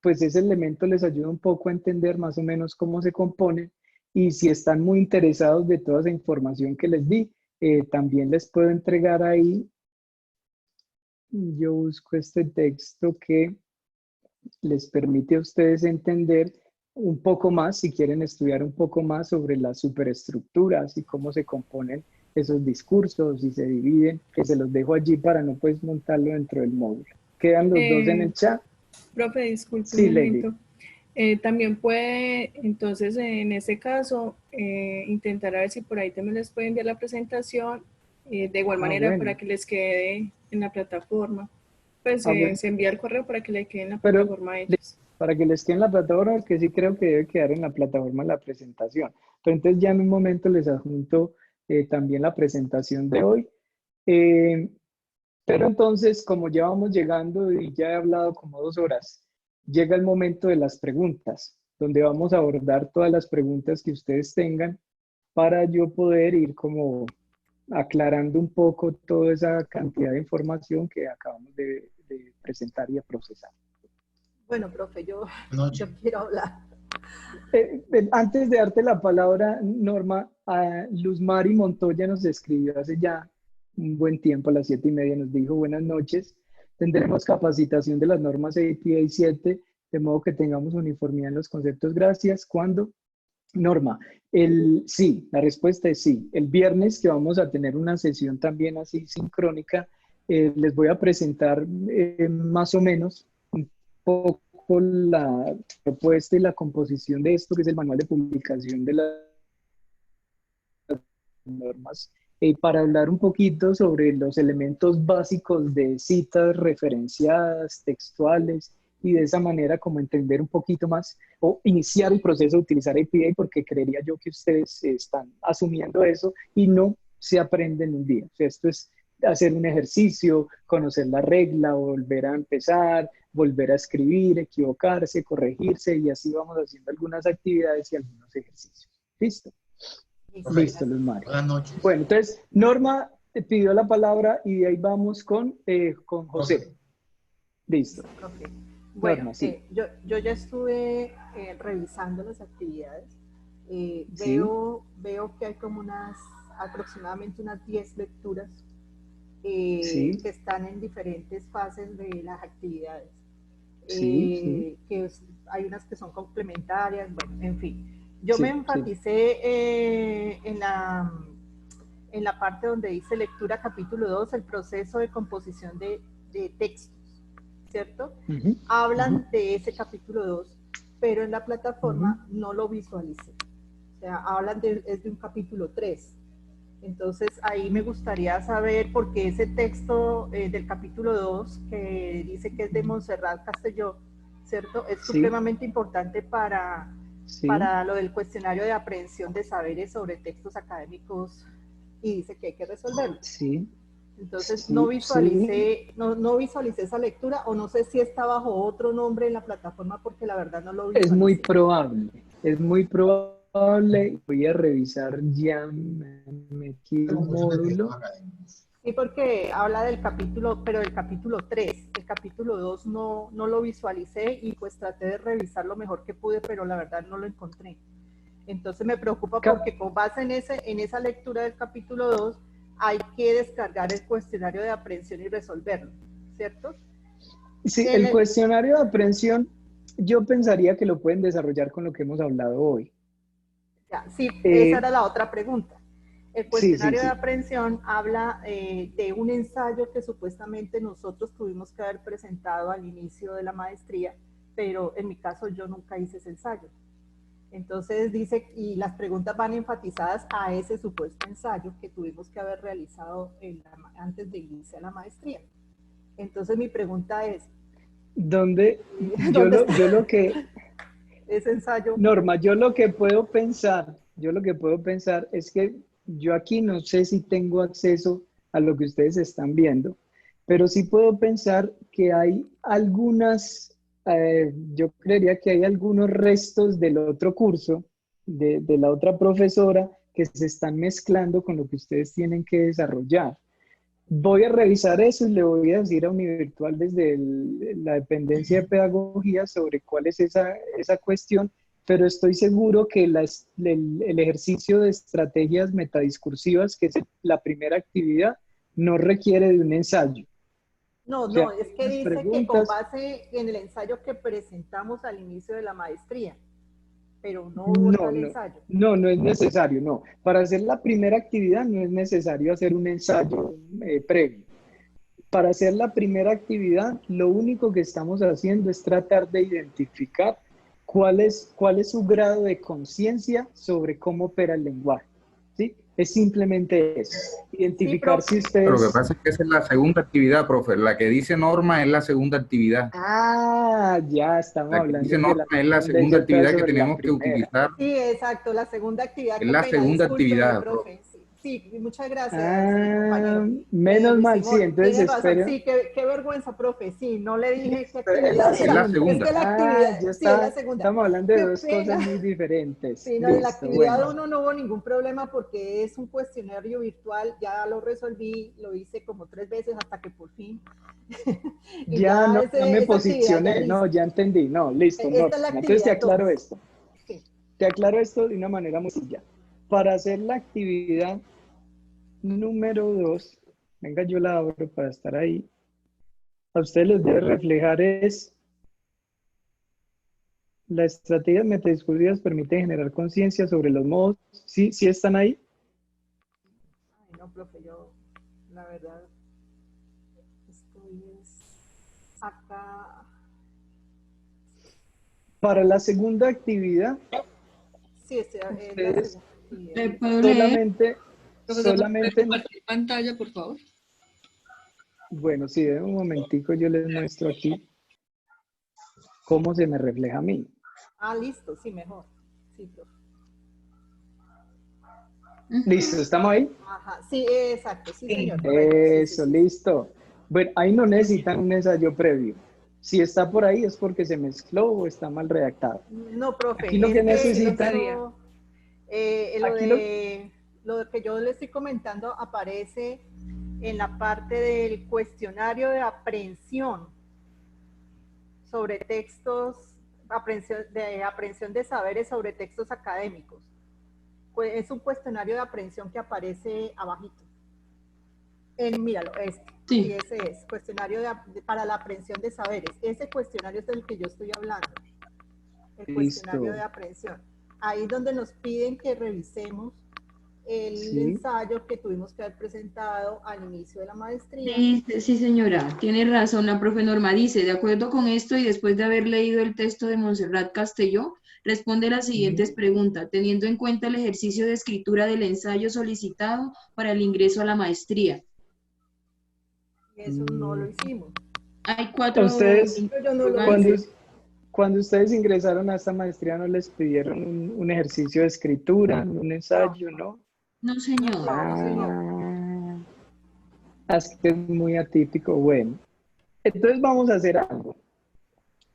pues ese elemento les ayuda un poco a entender más o menos cómo se componen, y si están muy interesados de toda esa información que les di, también les puedo entregar ahí. Yo busco este texto que les permite a ustedes entender un poco más, si quieren estudiar un poco más sobre las superestructuras y cómo se componen esos discursos y se dividen, que se los dejo allí para no pues montarlo dentro del módulo. Quedan los dos en el chat. Profe, disculpe Sí, un momento. Lady. También puede, entonces, en ese caso, intentar a ver si por ahí también les puede enviar la presentación, de igual manera bueno. para que les quede en la plataforma. Pues Bueno. se envía el correo para que le quede en la Pero, plataforma a ellos. Para que les quede en la plataforma, porque sí creo que debe quedar en la plataforma la presentación. Pero entonces ya en un momento les adjunto también la presentación de hoy. Pero entonces, como ya vamos llegando y ya he hablado como 2 horas, llega el momento de las preguntas, donde vamos a abordar todas las preguntas que ustedes tengan para yo poder ir como aclarando un poco toda esa cantidad de información que acabamos de presentar y de procesar. Bueno, profe, yo quiero hablar. Antes de darte la palabra, Norma, Luz Mari Montoya nos escribió hace ya un buen tiempo, a las 7:30, nos dijo: buenas noches, tendremos capacitación de las normas APA 7, de modo que tengamos uniformidad en los conceptos. Gracias. ¿Cuándo? Norma, sí, la respuesta es sí. El viernes, que vamos a tener una sesión también así sincrónica, les voy a presentar más o menos un poco la propuesta y la composición de esto, que es el manual de publicación de las normas, para hablar un poquito sobre los elementos básicos de citas referenciadas, textuales, y de esa manera como entender un poquito más o iniciar el proceso de utilizar APA, porque creería yo que ustedes están asumiendo eso y no se aprende en un día. O sea, esto es hacer un ejercicio, conocer la regla, volver a empezar, volver a escribir, equivocarse, corregirse, y así vamos haciendo algunas actividades y algunos ejercicios. ¿Listo? Listo, Luz Mari. Buenas noches. Bueno, entonces, Norma te pidió la palabra y de ahí vamos con José. Listo. Okay. Bueno, Norma, sí. yo ya estuve revisando las actividades. Sí. Veo que hay como aproximadamente unas 10 lecturas Sí. que están en diferentes fases de las actividades. Sí. Hay unas que son complementarias, bueno, en fin. Yo Sí, me enfaticé en la parte donde dice lectura capítulo 2, el proceso de composición de textos, ¿cierto? Hablan de ese capítulo 2, pero en la plataforma no lo visualicé. O sea, hablan es de un capítulo 3. Entonces, ahí me gustaría saber, porque ese texto del capítulo 2, que dice que es de Montserrat Castelló, ¿cierto? Es supremamente importante para lo del cuestionario de aprehensión de saberes sobre textos académicos, y dice que hay que resolverlo. Sí. Entonces, no visualicé esa lectura, o no sé si está bajo otro nombre en la plataforma, porque la verdad no lo visualicé. Es muy probable. Voy a revisar, ya me metí en el módulo. Sí, porque habla del capítulo, pero del capítulo 3. El capítulo 2 no lo visualicé, y pues traté de revisar lo mejor que pude, pero la verdad no lo encontré. Entonces me preocupa porque con base en esa lectura del capítulo 2 hay que descargar el cuestionario de aprehensión y resolverlo, ¿cierto? Sí, el cuestionario de aprehensión yo pensaría que lo pueden desarrollar con lo que hemos hablado hoy. Ya, sí, esa era la otra pregunta. El cuestionario sí. de aprehensión habla de un ensayo que supuestamente nosotros tuvimos que haber presentado al inicio de la maestría, pero en mi caso yo nunca hice ese ensayo. Entonces dice, y las preguntas van enfatizadas a ese supuesto ensayo que tuvimos que haber realizado antes de iniciar la maestría. Entonces mi pregunta es, ¿dónde lo que... ese ensayo? Norma, yo lo que puedo pensar es que yo aquí no sé si tengo acceso a lo que ustedes están viendo, pero sí puedo pensar que hay algunas, yo creería que hay algunos restos del otro curso, de la otra profesora, que se están mezclando con lo que ustedes tienen que desarrollar. Voy a revisar eso y le voy a decir a Univirtual desde la dependencia de pedagogía sobre cuál es esa cuestión, pero estoy seguro que el ejercicio de estrategias metadiscursivas, que es la primera actividad, no requiere de un ensayo. No, O sea, es que dice que con base en el ensayo que presentamos al inicio de la maestría, pero no hubo tal ensayo. No es necesario, no. Para hacer la primera actividad no es necesario hacer un ensayo previo. Para hacer la primera actividad, lo único que estamos haciendo es tratar de identificar cuál es su grado de conciencia sobre cómo opera el lenguaje. ¿Sí? Es simplemente eso. Identificar si ustedes... Pero lo que pasa es que esa es la segunda actividad, profe. La que dice Norma es la segunda actividad. Ah, ya estamos hablando. La que dice Norma es la segunda actividad que tenemos que utilizar. Sí, exacto, la segunda actividad. Es la segunda actividad, profe. Sí, muchas gracias, compañero. Menos mal, sí, entonces espero. Sí, qué vergüenza, profe. Sí, no le dije qué actividad. Es la segunda. Es que la actividad, es la segunda. Estamos hablando de dos cosas muy diferentes. Sí, no, en la actividad 1 no hubo ningún problema porque es un cuestionario virtual, ya lo resolví, lo hice como 3 veces hasta que por fin. ya no me posicioné, ya entendí, listo. Entonces te aclaro esto. Sí. Te aclaro esto de una manera muy sencilla. Para hacer la actividad número 2, venga, yo la abro para estar ahí. A ustedes les debe reflejar es las estrategias metadiscursivas permiten generar conciencia sobre los modos. ¿Sí están ahí? Ay, no, profe, yo, la verdad, estoy acá. Para la segunda actividad, sí, ustedes solamente compartir pantalla, por favor. Bueno, sí, de un momentico yo les muestro aquí cómo se me refleja a mí. Ah, listo, sí, mejor. Sí, profe. Listo, ¿estamos ahí? Ajá, sí, exacto, sí, señor. Eso, sí. Listo. Bueno, ahí no necesitan un ensayo previo. Si está por ahí es porque se mezcló o está mal redactado. No, profe. Aquí lo que necesitan... Lo que yo le estoy comentando aparece en la parte del cuestionario de aprehensión sobre textos, aprehensión de saberes sobre textos académicos. Es un cuestionario de aprehensión que aparece abajito. Míralo, sí, ese es, cuestionario para la aprehensión de saberes. Ese cuestionario es del que yo estoy hablando. El cuestionario de aprehensión. Ahí es donde nos piden que revisemos el ensayo que tuvimos que haber presentado al inicio de la maestría. Sí, señora, tiene razón. La profe Norma dice, de acuerdo con esto y después de haber leído el texto de Montserrat Castelló, responde las siguientes preguntas, teniendo en cuenta el ejercicio de escritura del ensayo solicitado para el ingreso a la maestría. Eso no lo hicimos. Hay 4... Ustedes, cuando ustedes ingresaron a esta maestría, ¿no les pidieron un ejercicio de escritura, un ensayo, no? No, señor. Es que es muy atípico. Bueno, entonces vamos a hacer algo.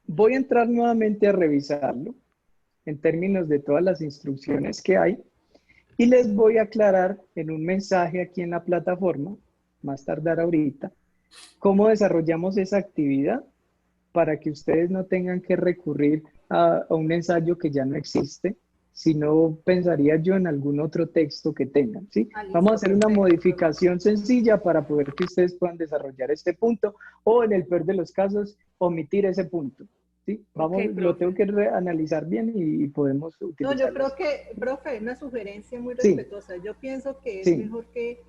Voy a entrar nuevamente a revisarlo en términos de todas las instrucciones que hay y les voy a aclarar en un mensaje aquí en la plataforma, más tardar ahorita, cómo desarrollamos esa actividad para que ustedes no tengan que recurrir a un ensayo que ya no existe, sino pensaría yo en algún otro texto que tengan, ¿sí? Ah, listo, Vamos a hacer una perfecto. modificación sencilla para poder que ustedes puedan desarrollar este punto, o en el peor de los casos, omitir ese punto, ¿sí? Vamos, Ok, lo tengo profe. que analizar bien y podemos No, utilizarlo. yo creo que, profe, una sugerencia muy Sí. respetuosa. Yo pienso que es Sí. mejor que,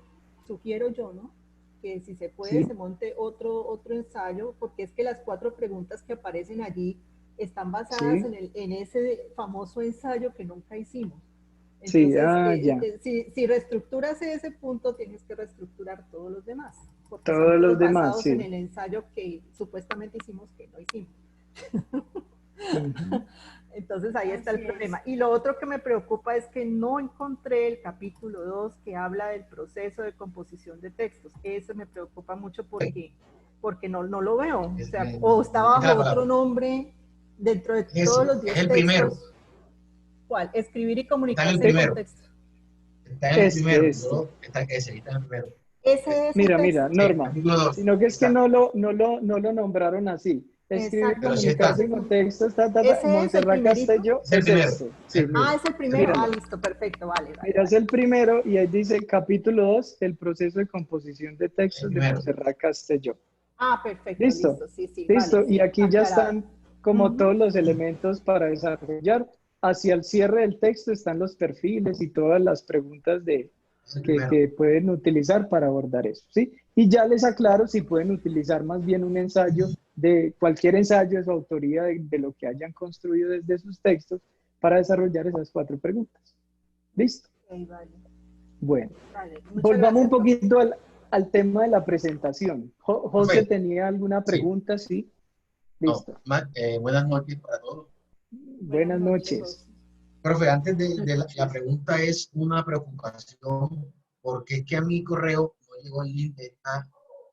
sugiero yo, ¿no? Que si se puede, Sí. se monte otro ensayo, porque es que las 4 preguntas que aparecen allí están basadas Sí. en ese famoso ensayo que nunca hicimos. Sí, Entonces, ya. si reestructuras ese punto, tienes que reestructurar todos los demás, porque son Todos todos los demás, basados en sí. el ensayo que supuestamente hicimos que no hicimos. Ujú. Entonces ahí está Así el es. problema. Y lo otro que me preocupa es que no encontré el capítulo 2 que habla del proceso de composición de textos. Eso me preocupa mucho porque no lo veo. O sea, o está bajo otro nombre dentro de todos los 10 Es el primero. textos. ¿Cuál? Escribir y Está en el comunicarse en primero. contexto. Está en el primero. Este. ¿No? Está en el primero. Ese es el Mira, texto. Norma, Capítulo 2. sino que es que no lo nombraron así. Escribir y Pero sí está. comunicarse en contextos, Ese es el Montserrat primerito. Castelló, Es el primero. este. Sí, mira, Es el primero. míralo. Listo, perfecto, vale. Mira, es el primero y ahí dice capítulo 2, el proceso de composición de textos de Montserrat Castelló. Perfecto, ¿Listo? listo, sí, Listo, vale, y sí, aquí ya aclarado. están como todos los elementos para desarrollar. Hacia el cierre del texto están los perfiles y todas las preguntas que pueden utilizar para abordar eso, ¿sí? Y ya les aclaro si pueden utilizar más bien un ensayo de cualquier ensayo de su autoría de lo que hayan construido desde sus textos para desarrollar esas 4 preguntas. ¿Listo? Ok, vale. Bueno, Vale, muchas volvamos un gracias, poquito al tema de la presentación. José, Profe. ¿tenía alguna pregunta? Sí. Listo. Buenas noches para todos. Buenas noches. Profe, antes de la pregunta es una preocupación, porque es que a mi correo no llegó el link de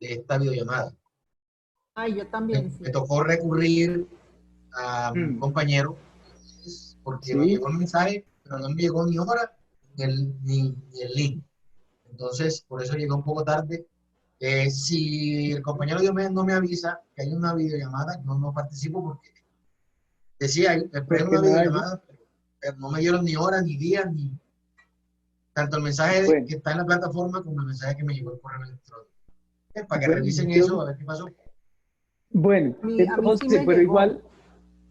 esta videollamada. yo también, Me tocó recurrir a un compañero, porque me llegó el mensaje, pero no me llegó ni hora ni el link. Entonces, por eso llegó un poco tarde. Si el compañero no me avisa que hay una videollamada, no participo porque decía, espero una videollamada, pero no me dieron ni hora, ni día, ni tanto el mensaje que está en la plataforma como el mensaje que me llegó el correo electrónico. Para que revisen eso, a ver qué pasó. Bueno, a mí José, sí me pero llegó.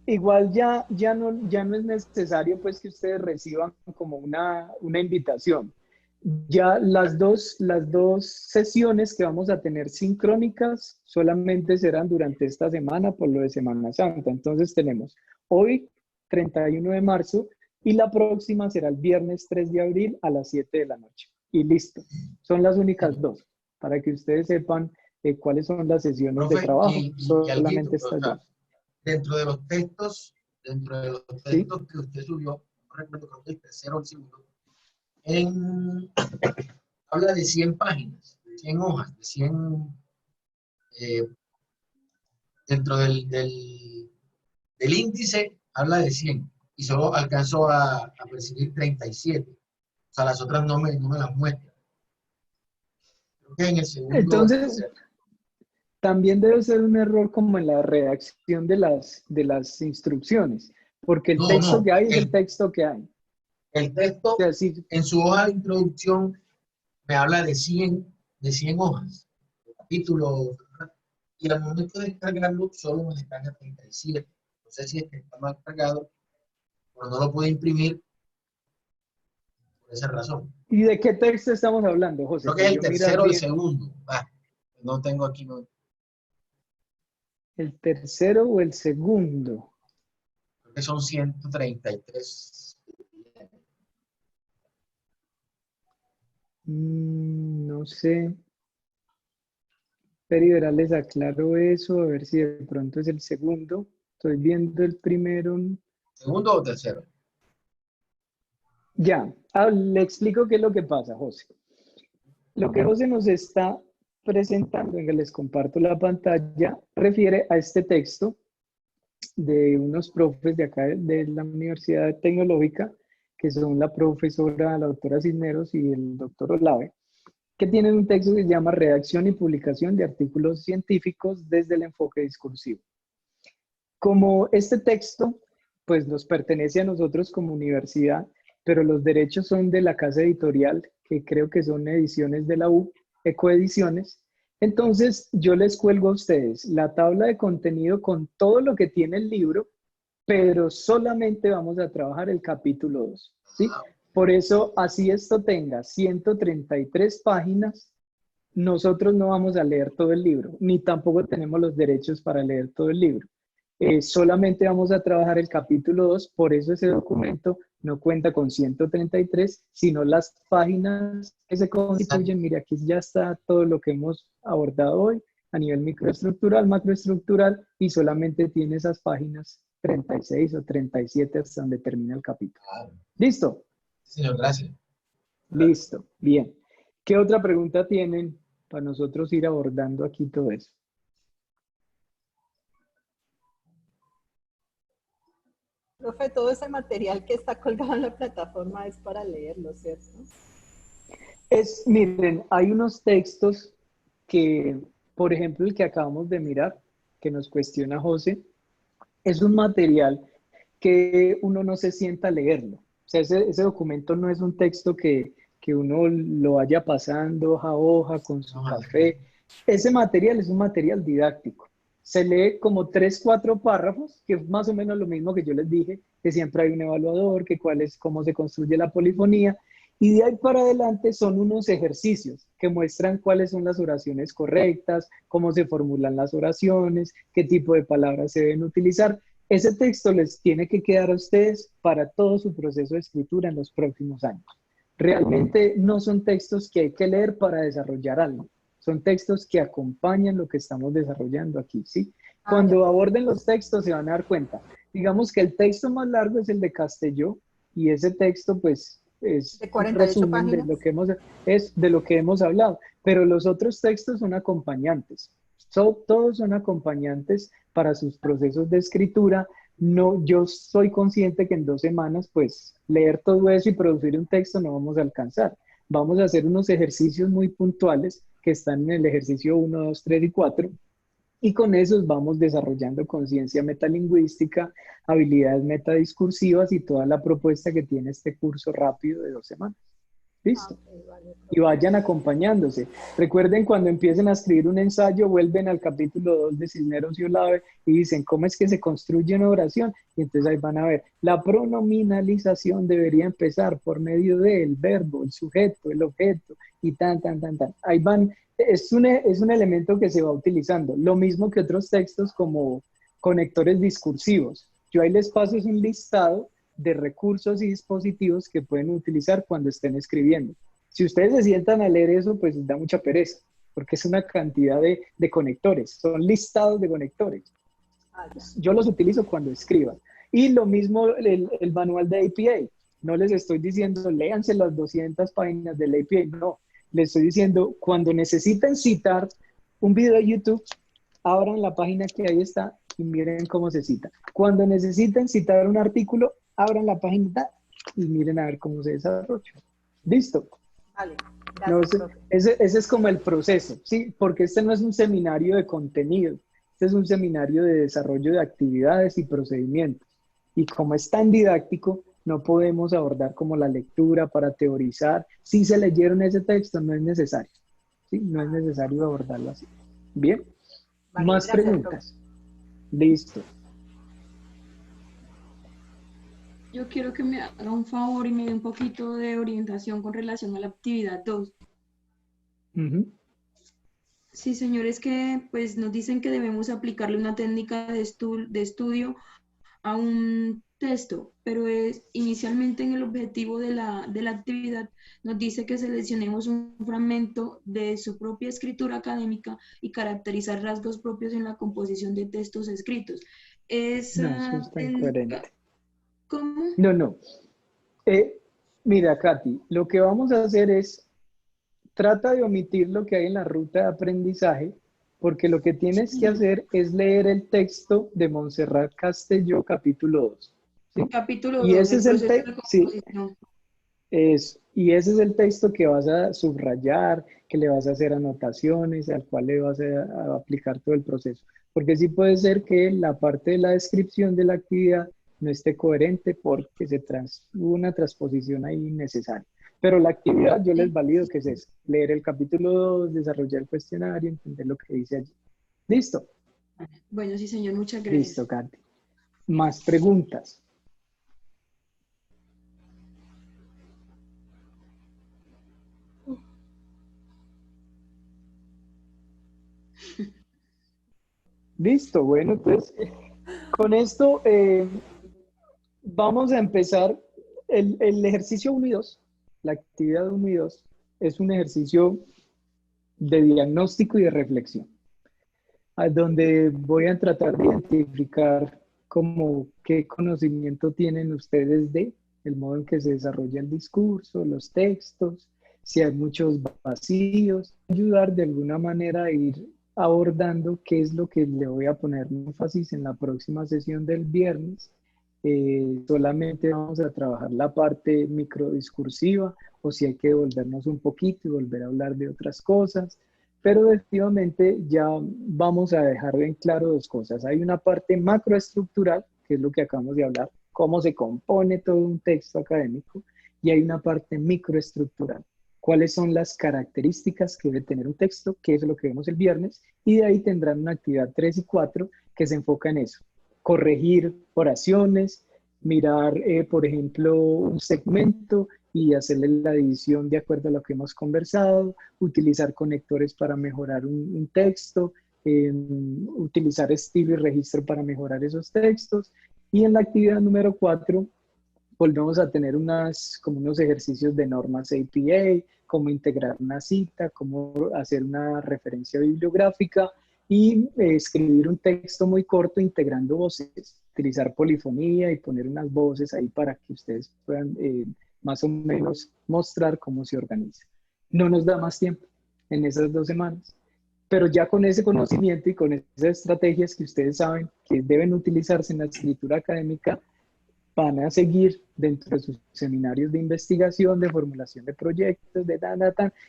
igual ya no es necesario pues que ustedes reciban como una invitación. Ya las dos sesiones que vamos a tener sincrónicas solamente serán durante esta semana por lo de Semana Santa. Entonces tenemos hoy, 31 de marzo, y la próxima será el viernes 3 de abril a las 7 de la noche. Y listo. Son las únicas 2, para que ustedes sepan cuáles son las sesiones de trabajo. Solamente estas 2. Dentro de los textos que usted subió, no recuerdo, creo que el tercero o el segundo, habla de 100 páginas, de 100 hojas, de 100, dentro del índice habla de 100 y solo alcanzó a percibir 37. O sea, las otras no me las muestra. Creo que en el segundo... Entonces, también debe ser un error como en la redacción de las instrucciones, porque el texto que hay es el texto que hay. El texto, en su hoja de introducción, me habla de 100 hojas, capítulos, y al momento de descargarlo, solo me descarga 37. No sé si es que está mal cargado, pero no lo puedo imprimir por esa razón. ¿Y de qué texto estamos hablando, José? Creo que es el tercero o el segundo. No tengo aquí. No. ¿El tercero o el segundo? Creo que son 133. No sé. Pero verá, les aclaro eso, a ver si de pronto es el segundo. Estoy viendo el primero. ¿Segundo o tercero? Ya, le explico qué es lo que pasa, José. Lo que José nos está presentando, en que les comparto la pantalla, refiere a este texto de unos profes de acá de la Universidad Tecnológica, que son la profesora, la doctora Cisneros y el doctor Olave, que tienen un texto que se llama Redacción y publicación de artículos científicos desde el enfoque discursivo. Como este texto pues nos pertenece a nosotros como universidad, pero los derechos son de la casa editorial, que creo que son ediciones de la U, Ecoediciones. Entonces, yo les cuelgo a ustedes la tabla de contenido con todo lo que tiene el libro, pero solamente vamos a trabajar el capítulo 2, ¿sí? Por eso, así esto tenga 133 páginas, nosotros no vamos a leer todo el libro, ni tampoco tenemos los derechos para leer todo el libro. Solamente vamos a trabajar el capítulo 2, por eso ese documento no cuenta con 133, sino las páginas que se constituyen. Mire, aquí ya está todo lo que hemos abordado hoy a nivel microestructural, macroestructural, y solamente tiene esas páginas 36 o 37 hasta donde termina el capítulo. ¿Listo? Señor, gracias. Listo, bien. ¿Qué otra pregunta tienen para nosotros ir abordando aquí todo eso? Profe, todo ese material que está colgado en la plataforma es para leerlo, ¿cierto? Miren, hay unos textos que, por ejemplo, el que acabamos de mirar, que nos cuestiona José, es un material que uno no se sienta a leerlo. O sea, ese documento no es un texto que uno lo vaya pasando hoja a hoja con su café. Ese material es un material didáctico. Se lee como 3, 4 párrafos, que es más o menos lo mismo que yo les dije, que siempre hay un evaluador, que cómo se construye la polifonía, y de ahí para adelante son unos ejercicios que muestran cuáles son las oraciones correctas, cómo se formulan las oraciones, qué tipo de palabras se deben utilizar. Ese texto les tiene que quedar a ustedes para todo su proceso de escritura en los próximos años. Realmente no son textos que hay que leer para desarrollar algo. Son textos que acompañan lo que estamos desarrollando aquí, ¿sí? Cuando aborden los textos se van a dar cuenta. Digamos que el texto más largo es el de Castelló, y ese texto, pues, es un resumen de lo que hemos hablado. Pero los otros textos son acompañantes. Todos son acompañantes para sus procesos de escritura. No, yo soy consciente que en 2 semanas, pues, leer todo eso y producir un texto no vamos a alcanzar. Vamos a hacer unos ejercicios muy puntuales que están en el ejercicio 1, 2, 3 y 4, y con esos vamos desarrollando conciencia metalingüística, habilidades metadiscursivas y toda la propuesta que tiene este curso rápido de 2 semanas. ¿Listo? Y vayan acompañándose. Recuerden, cuando empiecen a escribir un ensayo, vuelven al capítulo 2 de Cisneros y Olave y dicen, ¿cómo es que se construye una oración? Y entonces ahí van a ver, la pronominalización debería empezar por medio del verbo, el sujeto, el objeto, y tan. Ahí van, es un elemento que se va utilizando. Lo mismo que otros textos como conectores discursivos. Yo ahí les paso es un listado de recursos y dispositivos que pueden utilizar cuando estén escribiendo. Si ustedes se sientan a leer eso, pues les da mucha pereza, porque es una cantidad de conectores, son listados de conectores. Yo los utilizo cuando escriban. Y lo mismo el manual de APA. No les estoy diciendo, léanse las 200 páginas del APA, no. Les estoy diciendo, cuando necesiten citar un video de YouTube, abran la página que ahí está y miren cómo se cita. Cuando necesiten citar un artículo, abran la página y miren a ver cómo se desarrolla. ¿Listo? Vale, gracias, no, ese es como el proceso, ¿sí? Porque este no es un seminario de contenido, este es un seminario de desarrollo de actividades y procedimientos. Y como es tan didáctico, no podemos abordar como la lectura para teorizar. Si se leyeron ese texto, no es necesario, ¿sí? No es necesario abordarlo así. ¿Bien? Vale, ¿más preguntas? Listo. Yo quiero que me haga un favor y me dé un poquito de orientación con relación a la actividad 2. Sí, señores, que pues nos dicen que debemos aplicarle una técnica de estudio a un texto, pero inicialmente en el objetivo de la actividad nos dice que seleccionemos un fragmento de su propia escritura académica y caracterizar rasgos propios en la composición de textos escritos. No, eso está incoherente. ¿Cómo? No. Mira, Katy, lo que vamos a hacer es, trata de omitir lo que hay en la ruta de aprendizaje, porque lo que tienes que hacer es leer el texto de Montserrat Castelló, capítulo 2. ¿sí? Capítulo 2, y ese es el texto. Sí, y ese es el texto que vas a subrayar, que le vas a hacer anotaciones, al cual le vas a aplicar todo el proceso. Porque sí puede ser que la parte de la descripción de la actividad no esté coherente porque hubo una transposición ahí innecesaria. Pero la actividad yo les valido que es eso, leer el capítulo 2, desarrollar el cuestionario, entender lo que dice allí. ¿Listo? Bueno, sí, señor, muchas gracias. Listo, Katy. ¿Más preguntas? Listo, bueno, pues con esto vamos a empezar el ejercicio 1 y 2, la actividad 1 y 2, es un ejercicio de diagnóstico y de reflexión, a donde voy a tratar de identificar como qué conocimiento tienen ustedes de el modo en que se desarrolla el discurso, los textos, si hay muchos vacíos, ayudar de alguna manera a ir abordando qué es lo que le voy a poner énfasis en la próxima sesión del viernes. Solamente vamos a trabajar la parte microdiscursiva o si hay que devolvernos un poquito y volver a hablar de otras cosas, pero definitivamente ya vamos a dejar en claro 2 cosas. Hay una parte macroestructural, que es lo que acabamos de hablar, cómo se compone todo un texto académico, y hay una parte microestructural. Cuáles son las características que debe tener un texto, que es lo que vemos el viernes, y de ahí tendrán una actividad 3 y 4 que se enfoca en eso. Corregir oraciones, mirar, por ejemplo, un segmento y hacerle la división de acuerdo a lo que hemos conversado, utilizar conectores para mejorar un texto, utilizar estilo y registro para mejorar esos textos. Y en la actividad número 4, volvemos a tener como unos ejercicios de normas APA, cómo integrar una cita, cómo hacer una referencia bibliográfica y escribir un texto muy corto integrando voces, utilizar polifonía y poner unas voces ahí para que ustedes puedan más o menos mostrar cómo se organiza. No nos da más tiempo en esas 2 semanas, pero ya con ese conocimiento y con esas estrategias que ustedes saben que deben utilizarse en la escritura académica, van a seguir dentro de sus seminarios de investigación, de formulación de proyectos,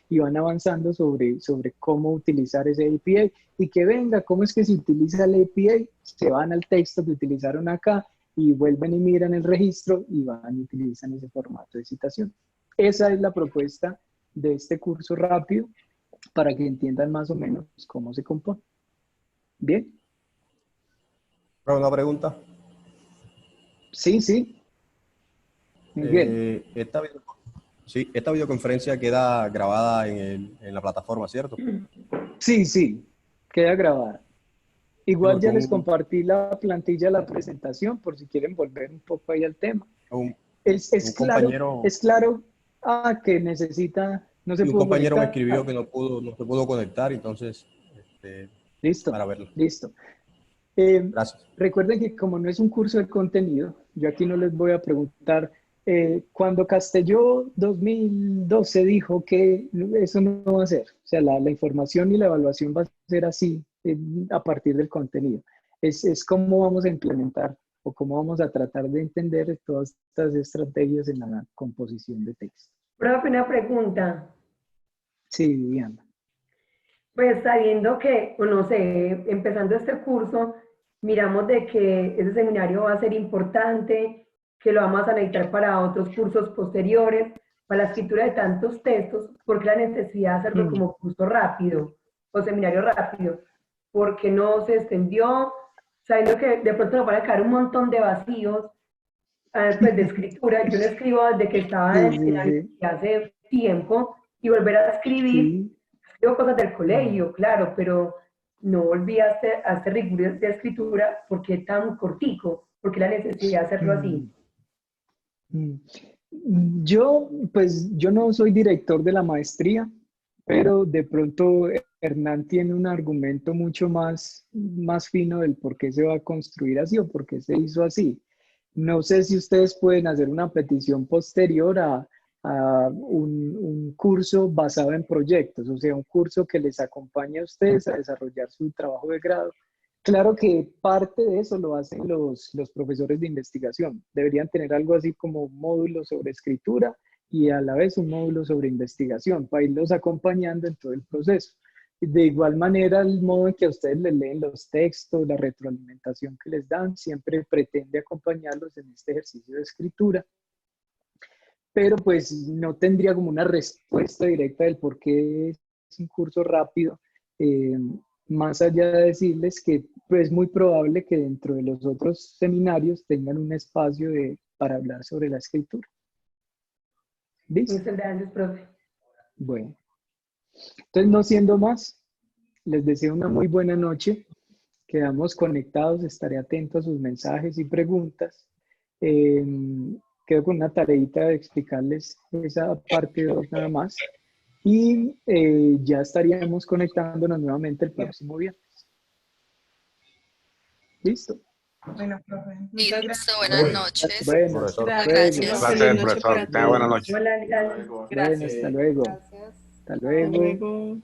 y van avanzando sobre cómo utilizar ese APA y que venga, cómo es que se utiliza el APA, se van al texto que utilizaron acá y vuelven y miran el registro y van y utilizan ese formato de citación. Esa es la propuesta de este curso rápido para que entiendan más o menos cómo se compone. ¿Bien? ¿Una pregunta? Sí. Miguel. Esta videoconferencia queda grabada en la plataforma, ¿cierto? Sí, queda grabada. Igual ya les compartí la plantilla de la presentación por si quieren volver un poco ahí al tema. Es claro que necesita, no se un pudo compañero conectar. Me escribió que no se pudo conectar, entonces listo, para verlo. Listo. Gracias. Recuerden que como no es un curso de contenido, yo aquí no les voy a preguntar, cuando Castelló 2012 dijo que eso no va a ser, o sea, la información y la evaluación va a ser así a partir del contenido. Es cómo vamos a implementar o cómo vamos a tratar de entender todas estas estrategias en la composición de texto. Profe, una pregunta. Sí, Diana. Pues sabiendo que, o no sé, empezando este curso, miramos de que ese seminario va a ser importante, que lo vamos a necesitar para otros cursos posteriores, para la escritura de tantos textos, porque la necesidad de hacerlo como curso rápido o seminario rápido, porque no se extendió, sabiendo que de pronto nos van a quedar un montón de vacíos pues de escritura. Yo no escribo desde que estaba en la universidad hace tiempo, y volver a escribir, escribo cosas del colegio, claro, pero no volví a hacer riguros de escritura porque es tan cortico, porque la necesidad de hacerlo así. Yo no soy director de la maestría, pero de pronto Hernán tiene un argumento mucho más fino del por qué se va a construir así o por qué se hizo así. No sé si ustedes pueden hacer una petición posterior a un curso basado en proyectos, o sea, un curso que les acompañe a ustedes a desarrollar su trabajo de grado. Claro que parte de eso lo hacen los profesores de investigación. Deberían tener algo así como un módulo sobre escritura y a la vez un módulo sobre investigación para irlos acompañando en todo el proceso. de igual manera, el modo en que a ustedes les leen los textos, la retroalimentación que les dan, siempre pretende acompañarlos en este ejercicio de escritura. Pero pues no tendría como una respuesta directa del por qué es un curso rápido, más allá de decirles que pues, es muy probable que dentro de los otros seminarios tengan un espacio para hablar sobre la escritura. ¿Listo? Muchas gracias, profe. Bueno, entonces no siendo más, les deseo una muy buena noche. Quedamos conectados, estaré atento a sus mensajes y preguntas. Quedo con una tareita de explicarles esa parte 2 nada más. Y ya estaríamos conectándonos nuevamente el próximo viernes. ¿Listo? Bueno, profe. Listo, buenas noches. Bueno, Gracias. Placer, profesor. Tenga buena noche. Hola, Bueno, hasta luego. Gracias. Hasta luego. Hasta luego.